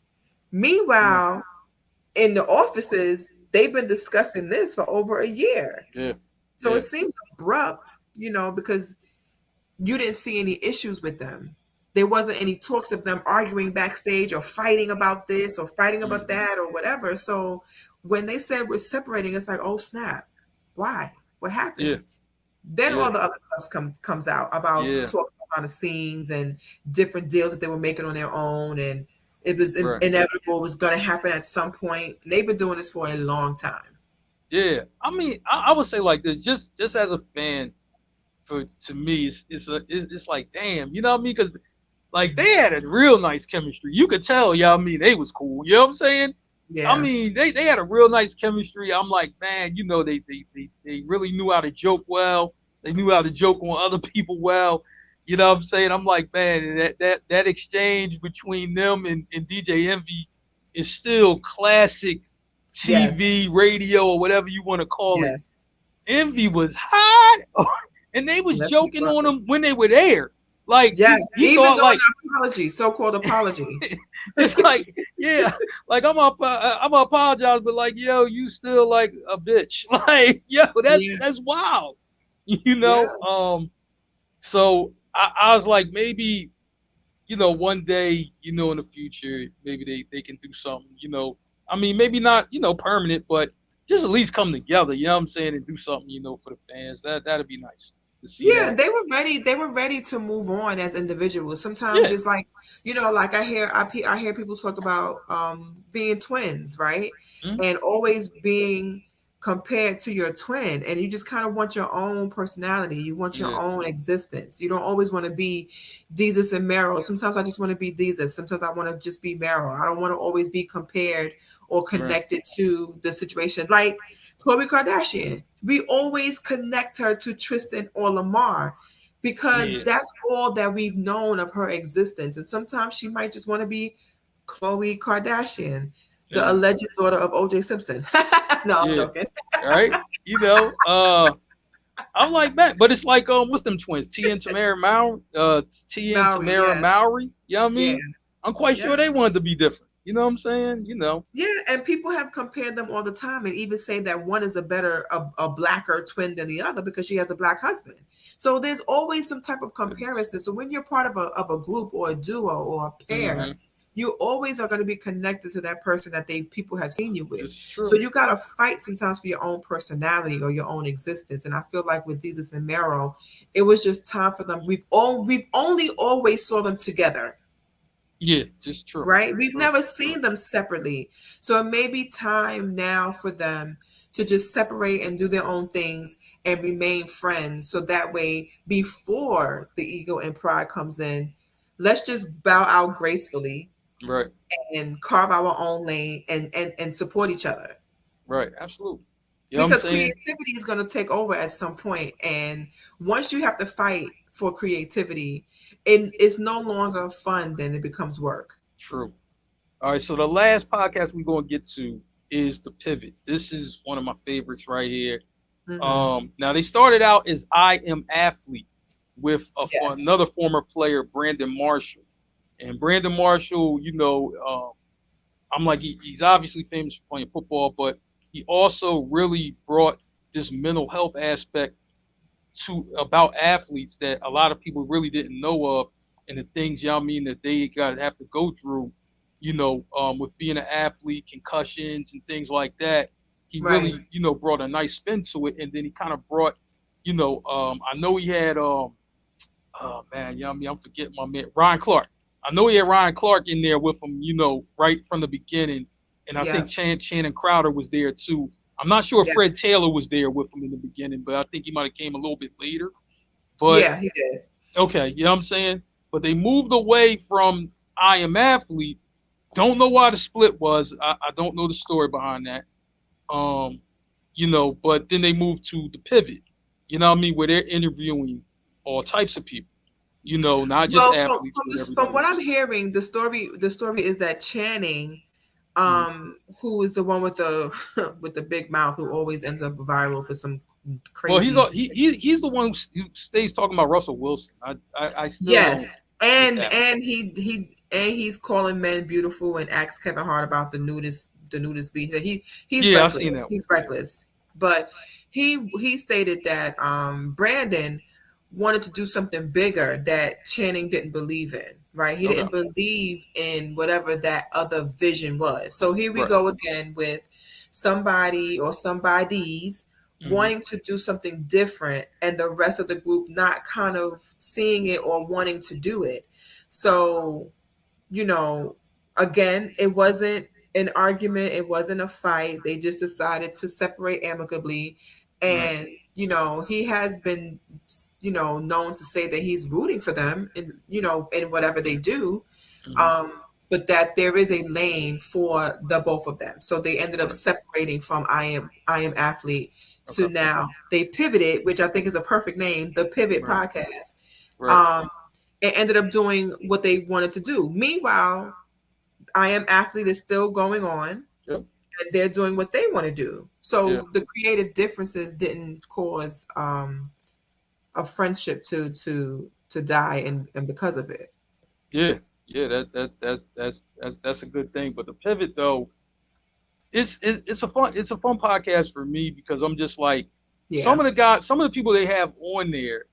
No. Meanwhile, in the offices, they've been discussing this for over a year. Yeah. So it Yeah. seems abrupt, because you didn't see any issues with them. There wasn't any talks of them arguing backstage or fighting about this or fighting about Hmm. that or whatever. So when they said we're separating, it's like, oh snap, why? What Yeah. happened? Then Yeah. all the other stuff comes out about the Yeah. talks behind the scenes and different deals that they were making on their own, and it was Right. inevitable it was going to happen at some point. And they've been doing this for a long time. Yeah, I mean, I would say like this, just as a fan, for to me, it's like damn, you know what I mean? Because like they had a real nice chemistry. You could tell, yeah, I mean, they was cool. You know what I'm saying? I Yeah. mean, they had a real nice chemistry. I'm like, man, you know, they really knew how to joke well. They knew how to joke on other people well. You know what I'm saying? I'm like, man, that exchange between them and DJ Envy is still classic Yes. TV, radio, or whatever you want to call it. Yes. Envy was hot, and they was Yes, he joking on was. him when they were there. Like Yes. he Even thought during like the apology, so-called apology. it's like, yeah, like I'm gonna apologize, but like, yo, you still like a bitch. Like, yo, Yeah. that's wild. You know? Yeah. So I was like, maybe, one day, in the future, maybe they can do something, I mean, maybe not, permanent, but just at least come together, you know what I'm saying, and do something, for the fans. That'd be nice to see Yeah, that. they were ready. They were ready to move on as individuals. Sometimes Yeah. just like, like I hear people talk about being twins, right? Mhm. And always being compared to your twin, and you just kind of want your own personality. You want your Yeah. own existence. You don't always want to be Jesus and Meryl. Sometimes I just want to be Jesus. Sometimes I want to just be Meryl. I don't want to always be compared or Right. connected to the situation. Like Khloe Kardashian. We always connect her to Tristan or Lamar because Yeah. that's all that we've known of her existence. And sometimes she might just want to be Khloe Kardashian, the Yeah. alleged daughter of OJ Simpson. No, I'm Yeah. joking. All right. I'm like, man, but it's like, what's them twins? T and Maori, Tamara yes. Mowry. You know what I Yeah. mean? I'm quite Yeah. sure they wanted to be different. You know what I'm saying? Yeah, and people have compared them all the time and even say that one is a blacker twin than the other because she has a black husband. So there's always some type of comparison. So when you're part of a group or a duo or a pair, Mm-hmm. you always are going to be connected to that person that they people have seen you with. This is So true. you got to fight sometimes for your own personality or your own existence. And I feel like with Jesus and Meryl, it was just time for them. We've only always saw them together, Yeah, just true. right? We've True. never True. seen them separately. So it may be time now for them to just separate and do their own things and remain friends. So that way, before the ego and pride comes in, let's just bow out gracefully Right. and carve our own lane and support each other. Right. Absolutely. You know what I'm Because saying? creativity is going to take over at some point. And once you have to fight for creativity, it's no longer fun, then it becomes work. True. All right. So the last podcast we're gonna get to is the pivot. This is one of my favorites right here. Hmm. Now they started out as I Am Athlete with Yes. another former player, Brandon Marshall. And Brandon Marshall, I'm like, he's obviously famous for playing football, but he also really brought this mental health aspect to about athletes that a lot of people really didn't know of, and the things, you know what I mean, that they got to have to go through, with being an athlete, concussions and things like that. He Right. really, brought a nice spin to it, and then he kind of brought, I know he had, oh man, you know what I mean, I'm forgetting my man, Ryan Clark. I know he had Ryan Clark in there with him, right from the beginning, and I think Yeah. Shannon Crowder was there too. I'm not sure if Yeah. Fred Taylor was there with him in the beginning, but I think he might have came a little bit later. But Yeah, he did. okay, you know what I'm saying? But they moved away from I Am Athlete. Don't know why the split was. I don't know the story behind that. Um, but then they moved to the pivot. You know what I mean? Where they're interviewing all types of people. Not just Well, athletes, but from everybody what I'm else. hearing, the story is that Channing, Mhm. who is the one with the with the big mouth, who always ends up viral for some Well, crazy. he's the one who stays talking about Russell Wilson. I still don't Yes, get and that one. he's calling men beautiful and asks Kevin Hart about the nudist beat. He's Yeah, I seen reckless. that one. He's reckless. But he stated that Brandon wanted to do something bigger that Channing didn't believe in. Right? He Okay, didn't believe in whatever that other vision was. So here we right. go again with somebody or somebodies Hmm. wanting to do something different and the rest of the group not kind of seeing it or wanting to do it. So, you know, again, it wasn't. an argument. It wasn't a fight. They just decided to separate amicably. Right. And, he has been, known to say that he's rooting for them in whatever they do. Hmm. Um, but that there is a lane for the both of them. So they ended up Right. separating from I am athlete to Okay. now they pivoted, which I think is a perfect name, the Pivot Right. podcast. Right. Um, and ended up doing what they wanted to do. Meanwhile, I am athlete is still going on Yep. and they're doing what they want to do. Yeah. So the creative differences didn't cause a friendship to die and because of it. Yeah. Yeah. That's a good thing. But the pivot though, it's a fun podcast for me because I'm just like Yeah. some of the people they have on there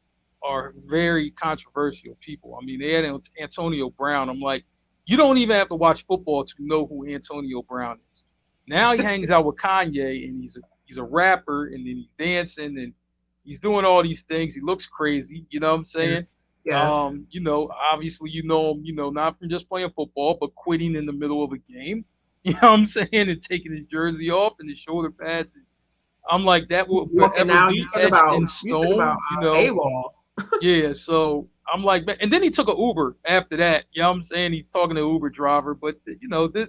are very controversial people. I mean, they had Antonio Brown. I'm like, you don't even have to watch football to know who Antonio Brown is. Now he hangs out with Kanye and he's a rapper and then he's dancing and he's doing all these things. He looks crazy, you know what I'm saying? Yes. Yes. Obviously you know him, not from just playing football, but quitting in the middle of a game. You know what I'm saying? And taking his jersey off and his shoulder pads. I'm like, that will Walking forever out. be etched in You talk about stone. AWOL. Yeah, so I'm like, man, and then he took an Uber after that. You know what I'm saying? He's talking to an Uber driver, but this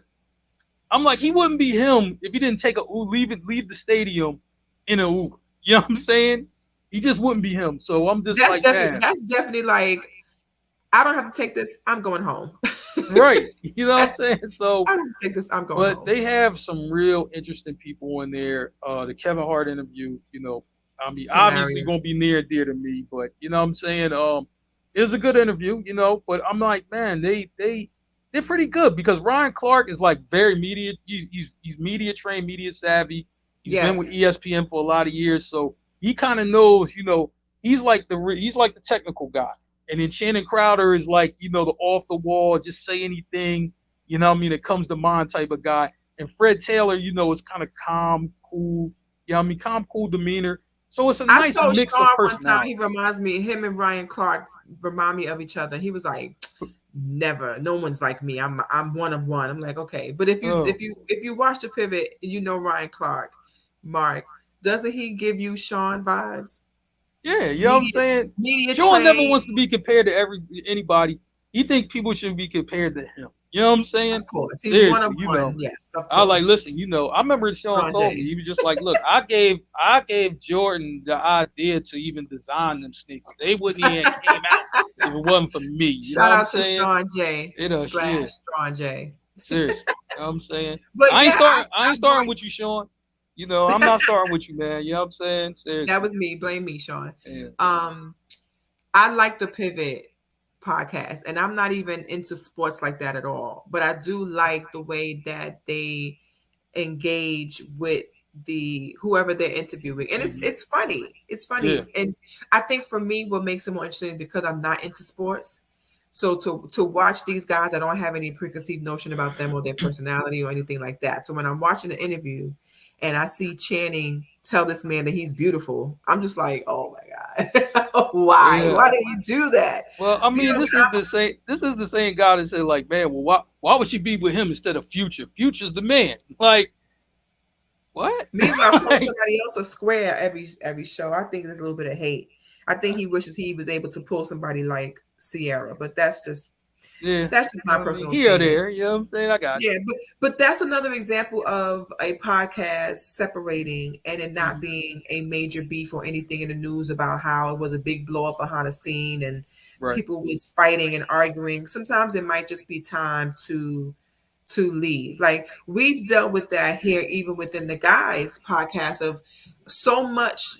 I'm like, he wouldn't be him if he didn't leave the stadium in an Uber. You know what I'm saying? He just wouldn't be him. So I'm just like, man, That's definitely like I don't have to take this. I'm going home. right. You know what I'm That's saying? So I don't have to take this. I'm going but home. they have some real interesting people in there. The Kevin Hart interview, I mean, obviously Hilarious. gonna be near and dear to me, but you know what I'm saying? It was a good interview, but I'm like, man, they're pretty good because Ryan Clark is like very media. He's media trained, media savvy. He's been with Yes. ESPN for a lot of years, so he kind of knows. He's like the technical guy, and then Shannon Crowder is like the off the wall, just say anything. You know what I mean? It comes to mind type of guy. And Fred Taylor, is kind of calm, cool. Yeah, I mean, calm, cool demeanor. So it's a I nice told mix of Sean one time he personalities. reminds me, him and Ryan Clark remind me of each other. He was like, never, no one's like me. I'm one of one. I'm like, okay. But if you Oh, if you if you watch the pivot, Ryan Clark, Mark, doesn't he give you Sean vibes? yeah, you know what I'm Media saying? media Sean never trained, wants to be compared to anybody. He think people should be compared to him. You know what I'm saying? of course. He's one of Seriously, one. Yes, of I was like, course. listen, I remember Sean Sean told me J. he was just like, look, I gave Jordan the idea to even design them sneakers. They wouldn't even came out if it wasn't for me. You know Shout what I'm out to saying? Sean J. Yeah, slash Sean J. seriously. You know what I'm saying? But I ain't yeah, starting I I ain't starting with you, Sean. I'm not starting with you, man. You know what I'm saying? that Seriously. was me. Blame me, Sean. Yeah. Um, I like the Pivot podcast, and I'm not even into sports like that at all. But I do like the way that they engage with the whoever they're interviewing, and it's Hmm. it's funny. It's Yeah. funny, and I think for me, what makes it more interesting is because I'm not into sports. So to watch these guys, I don't have any preconceived notion about them or their personality or anything like that. So when I'm watching an interview and I see Channing tell this man that he's beautiful, I'm just like, oh my God. Why? Yeah. Why did you do that? Well, I mean, When this is the same guy that said, like, man, well, why would she be with him instead of Future? Future's the man. Like, what? meanwhile, calling Like, somebody else a square every show, I think there's a little bit of hate. I think he wishes he was able to pull somebody like Sierra, but yeah. that's just my I mean, personal here or opinion. there. You know what I'm saying? I got Yeah, but that's another example of a podcast separating and it you. not being a major beef or anything in the news about how it was a big blow up behind the scene and Right. people was fighting and arguing. Sometimes it might just be time to leave. Like we've dealt with that here, even within the guys podcast of so much,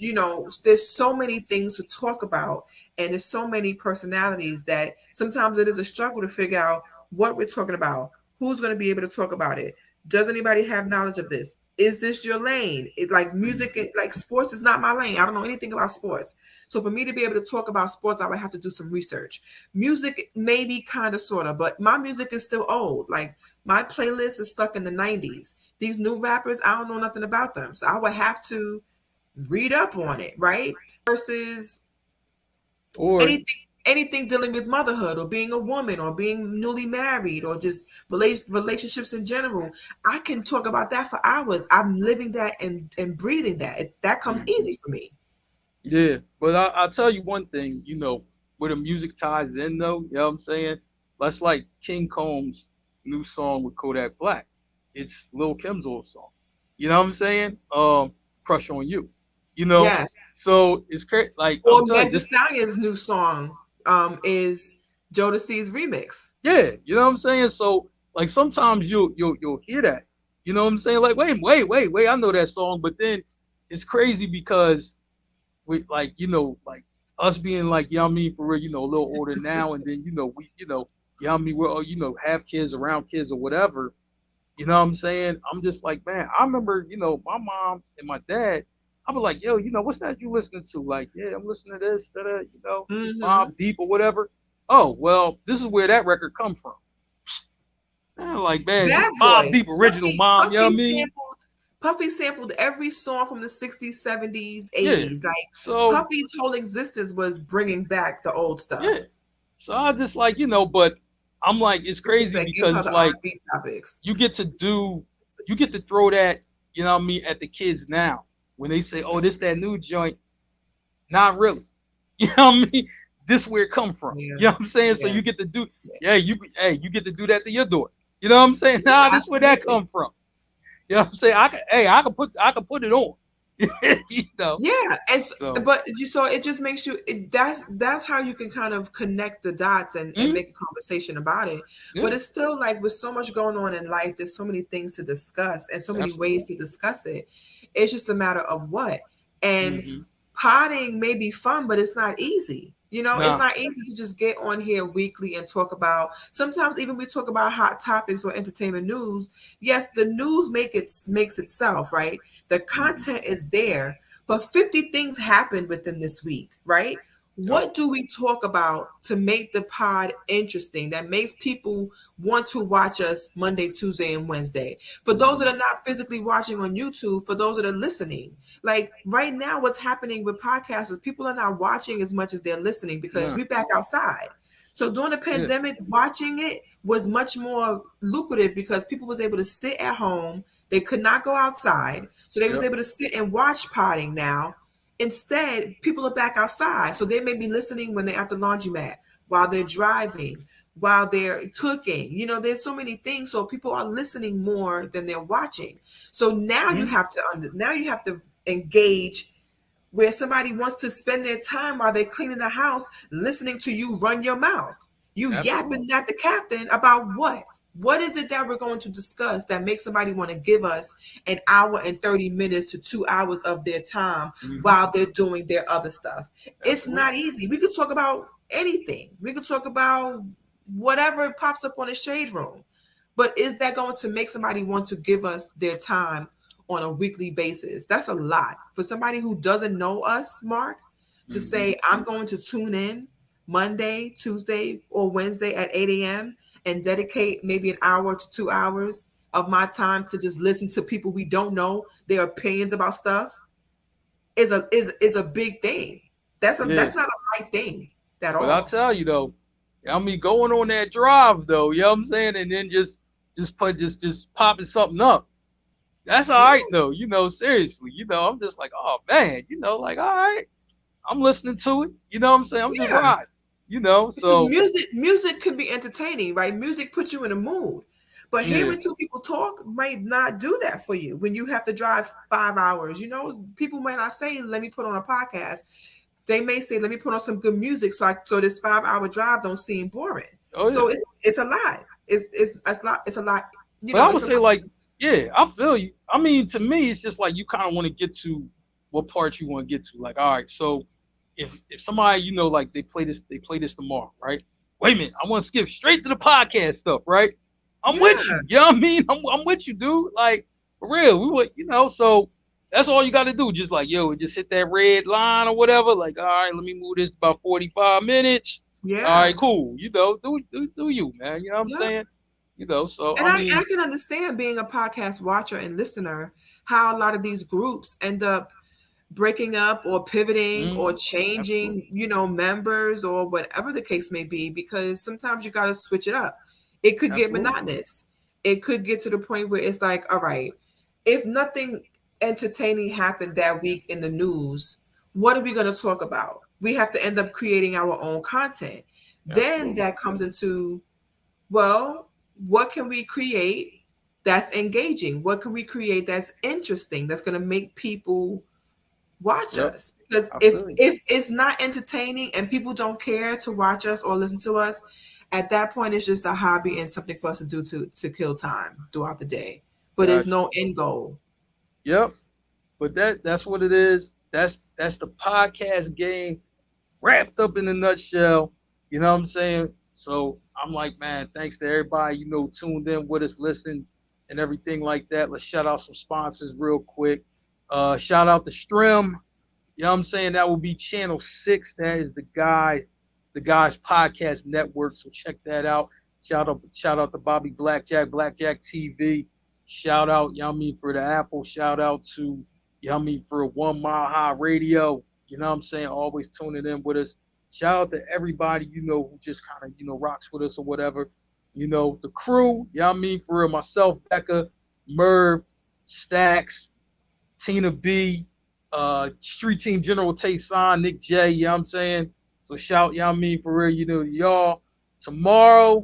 there's so many things to talk about and there's so many personalities that sometimes it is a struggle to figure out what we're talking about. Who's going to be able to talk about it? Does anybody have knowledge of this? Is this your lane? Like Mhm. music, like sports is not my lane. I don't know anything about sports. So for me to be able to talk about sports, I would have to do some research. Music, maybe kind of, sort of, but my music is still old. Like my playlist is stuck in the 90s. These new rappers, I don't know nothing about them. So I would have to read up on it, right? Versus Or anything anything dealing with motherhood or being a woman or being newly married or just relationships in general. I can talk about that for hours. I'm living that and breathing that. That comes Mhm. easy for me. Yeah, but I'll tell you one thing, where the music ties in though, you know what I'm saying? That's like King Combs' new song with Kodak Black. It's Lil Kim's old song. You know what I'm saying? Crush on You. You know? Yes. So it's crazy. Like I'm Or telling you, Meg Thee this Stallion's new song is Jodeci's remix. yeah, you know what I'm saying? So like sometimes you'll hear that. You know what I'm saying? Like, wait, I know that song, but then it's crazy because with like like us being like you know what I mean for real a little older now and then we you know what I mean we're all have kids around kids or whatever you know what I'm saying I'm just like man I remember my mom and my dad I was like yo what's that you listening to like yeah I'm listening to this this Hmm. Mob Deep or whatever oh well this is where that record come from man like man this Bad Mob Boy. Deep original mom you know what I mean Puffy sampled every song from the 60s, 70s, yeah 80s. Like so Puffy's whole existence was bringing back the old yeah stuff. so I just like but I'm like it's Like you crazy said, give because her it's the like R&B topics. you get to do you get to throw that what I mean at the kids now when they say oh this that new joint not really you know what I mean this where it come from Yeah. you know what I'm saying so Yeah. you get to do Yeah. yeah you get to do that to your daughter you know what I'm saying Yeah, nah this where that absolutely. come from you know what I'm saying I can put it on you know Yeah, so but so it just makes you that's how you can kind of connect the dots and mm, make a conversation about it. yeah But it's still like with so much going on in life, there's so many things to discuss and so many absolutely ways to discuss it. It's just a matter of what. And mm-hmm. potting may be fun, but it's not easy. It's Nah not easy to just get on here weekly and talk about. Sometimes even we talk about hot topics or entertainment news. Yes, the news makes itself, right? The mm-hmm. content is there, but 50 things happened within this week, right? Yep What do we talk about to make the pod interesting that makes people want to watch us Monday, Tuesday, and Wednesday? For those that mm-hmm. are not physically watching on YouTube, for those that are listening, like right now, what's happening with podcasts is people are not watching as much as they're listening because Nah we're back outside. So during the yeah pandemic, watching it was much more lucrative because people was able to sit at home. They could not go outside. So they was yep able to sit and watch potting now. Instead, people are back outside. So they may be listening when they're at the laundromat, while they're driving, while they're cooking. There's so many things. So people are listening more than they're watching. So now you mm-hmm. have to engage where somebody wants to spend their time while they're cleaning the house listening to you run your mouth. You Absolutely yapping at the captain about what? What is it that we're going to discuss that makes somebody want to give us an hour and 30 minutes to 2 hours of their time mm-hmm. while they're doing their other stuff? It's Absolutely not easy. We could talk about anything. We could talk about whatever pops up on the shade room. But is that going to make somebody want to give us their time on a weekly basis? That's a lot. For somebody who doesn't know us, Mark, to mm-hmm. say, I'm going to tune in Monday, Tuesday, or Wednesday at 8 a.m. and dedicate maybe an hour to 2 hours of my time to just listen to people we don't know, their opinions about stuff is a big thing. yeah That's not a light thing at but I all. tell you though I mean, going on that drive though, you know what I'm saying, and then just popping something up. That's all Yeah, right though, seriously, I'm just like, oh man, like all right, I'm listening to it, you know what I'm saying, I'm just yeah. riding, Because so music can be entertaining, right? Music puts you in a mood. But yeah, hearing two people talk might not do that for you when you have to drive 5 hours. People might not say, let me put on a podcast. They may say, let me put on some good music so this 5 hour drive don't seem boring. oh yeah, So it's a lot. It's a lot, but I it's would a say lot. like, yeah, I feel you. I mean, to me, it's just like you kind of want to get to what part you want to get to. Like, all right, so if somebody like they play this tomorrow, right? Wait a minute, I want to skip straight to the podcast stuff, right? I'm with Yeah, you. You know what I mean? I'm with you, dude. Like for real, we would, so that's all you got to do. Just like yo, just hit that red line or whatever. Like, all right, let me move this about 45 minutes. All yeah, right, cool. Do you, man? You know what I'm yeah. saying? So And I I mean, can understand being a podcast watcher and listener, how a lot of these groups end up breaking up or pivoting or Absolutely. changing, members or whatever the case may be, because sometimes you got to switch it up. It could get Absolutely. monotonous. It could get to the point where it's like, all right, if nothing entertaining happened that week in the news, what are we going to talk about? We have to end up creating our own content. Then Absolutely. that comes into, well, what can we create that's engaging? What can we create that's interesting, that's going to make people watch Yep. us? Because if Absolutely. if it's not entertaining and people don't care to watch us or listen to us, at that point it's just a hobby and something for us to do to kill time throughout the day. But there's Gotcha. no end goal. Yep. But that's what it is. That's the podcast game wrapped up in a nutshell. You know what I'm saying? So I'm like, man, thanks to everybody, tuned in with us, listen, and everything like that. Let's shout out some sponsors real quick. Shout out to Strim. You know what I'm saying? That will be channel 6. That is the guys podcast network. So check that out. Shout out to Bobby Blackjack TV. Shout out, you know what I mean, for the Apple. Shout out to, you know what I mean, for 1 Mile High Radio. You know what I'm saying? Always tuning in with us. Shout out to everybody, who just kind of, rocks with us or whatever. The crew, you know what I mean, for real, myself, Becca, Merv, Stacks, Tina B, Street Team General Tayson, Nick J, you know what I'm saying? So shout, you know what I mean, for real, y'all. Tomorrow's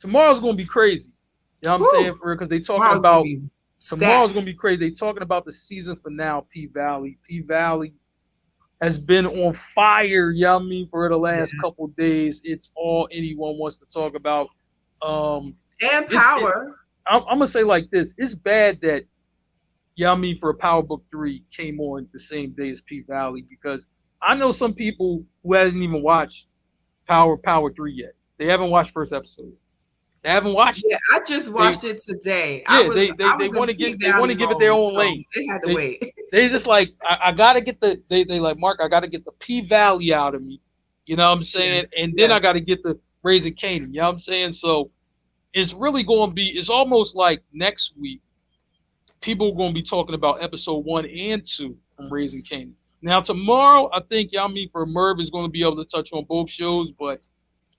gonna be crazy. You know what I'm Woo! saying, for real, because they talking Tomorrow's gonna about be tomorrow's gonna stacked. be crazy. They talking about the season finale, P Valley. P Valley has been on fire, you know what I mean, for the Yeah. last couple days. It's all anyone wants to talk about. Um And it's power. I'm gonna say like this. It's bad that, yeah, I mean, for a Power Book 3 came on the same day as P Valley, because I know some people who hasn't even watched Power 3 yet. They haven't watched first episode. They haven't watched Yeah, it. I just They watched it today. I yeah, was they they I they was in want to P give they want Valley to give it their mode, own so lane. they had to They wait. they just like, I gotta get they like, Mark, I gotta get the P Valley out of me. You know what I'm saying? Yes, And then I yes. gotta get the Raising Canaan. You know what I'm saying? So it's really gonna be, it's almost like next week people are going to be talking about episode 1 and 2 from Raising Canaan. Now tomorrow, I think, y'all, mean, for Merv is going to be able to touch on both shows, but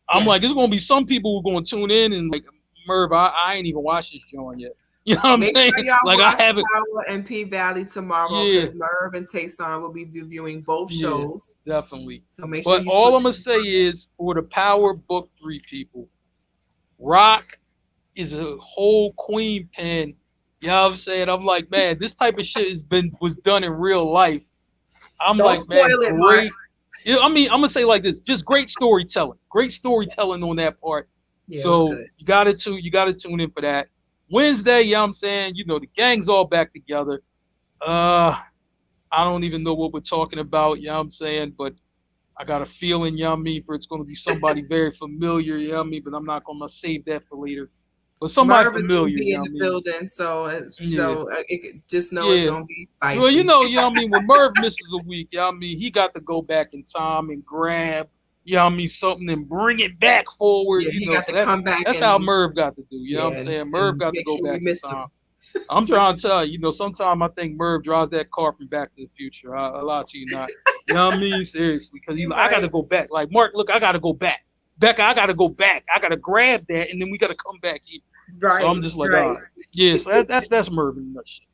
I'm like, Yes. it's going to be some people who are going to tune in and like, Merv, I ain't even watched this joint yet. You know what I'm Make saying? sure y'all Like, I watch haven't. Power and P Valley tomorrow Yeah, because Merv and Tayson will be reviewing both yeah, shows. definitely. So make sure But you tune all I'm in gonna say tomorrow. is, for the Power Book 3 people, Rock is a whole queen pin. You know what I'm saying? I'm like, man, this type of shit was done in real life. I'm Don't like, man, spoil it, Mark. great. I mean, I'm gonna say like this: just great storytelling, great storytelling on that part. Yeah, it was So good. you gotta tune in for that. Wednesday, you know what I'm saying, the gang's all back together. Uh, I don't even know what we're talking about, you know what I'm saying, but I got a feeling, you know what I mean, for it's gonna be somebody very familiar, you know what I mean, but I'm not gonna save that for later. But somebody Merv is gonna familiar, be you in know the what I mean? building, so Yeah, just know it's yeah. gonna be Well, spicy. you know what I mean? When Merv misses a week, you know what I mean, he got to go back in time and grab, you know what I mean, something and bring it back forward, Yeah, he got so to that's come back that's how and Merv got to do, you know what I'm yeah, saying? Merv and got to make go sure we back in missed time. him. I'm trying to tell you, sometimes I think Merv drives that car from Back to the Future. I lie to you not. You know what I mean? Seriously, because You I got to right, go back. Like, Mark, look, I got to go back. Becca, I got to go back. I got to grab that, and then we got to come back here. So I'm right, just like, all right. right. Yeah, so that's Merv in a nutshell.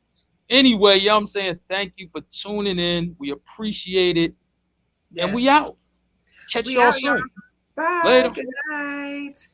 Anyway, you know what I'm saying? Thank you for tuning in. We appreciate it. And we Yes, out. Catch we y'all out, y'all. soon. Bye. Later. Good night.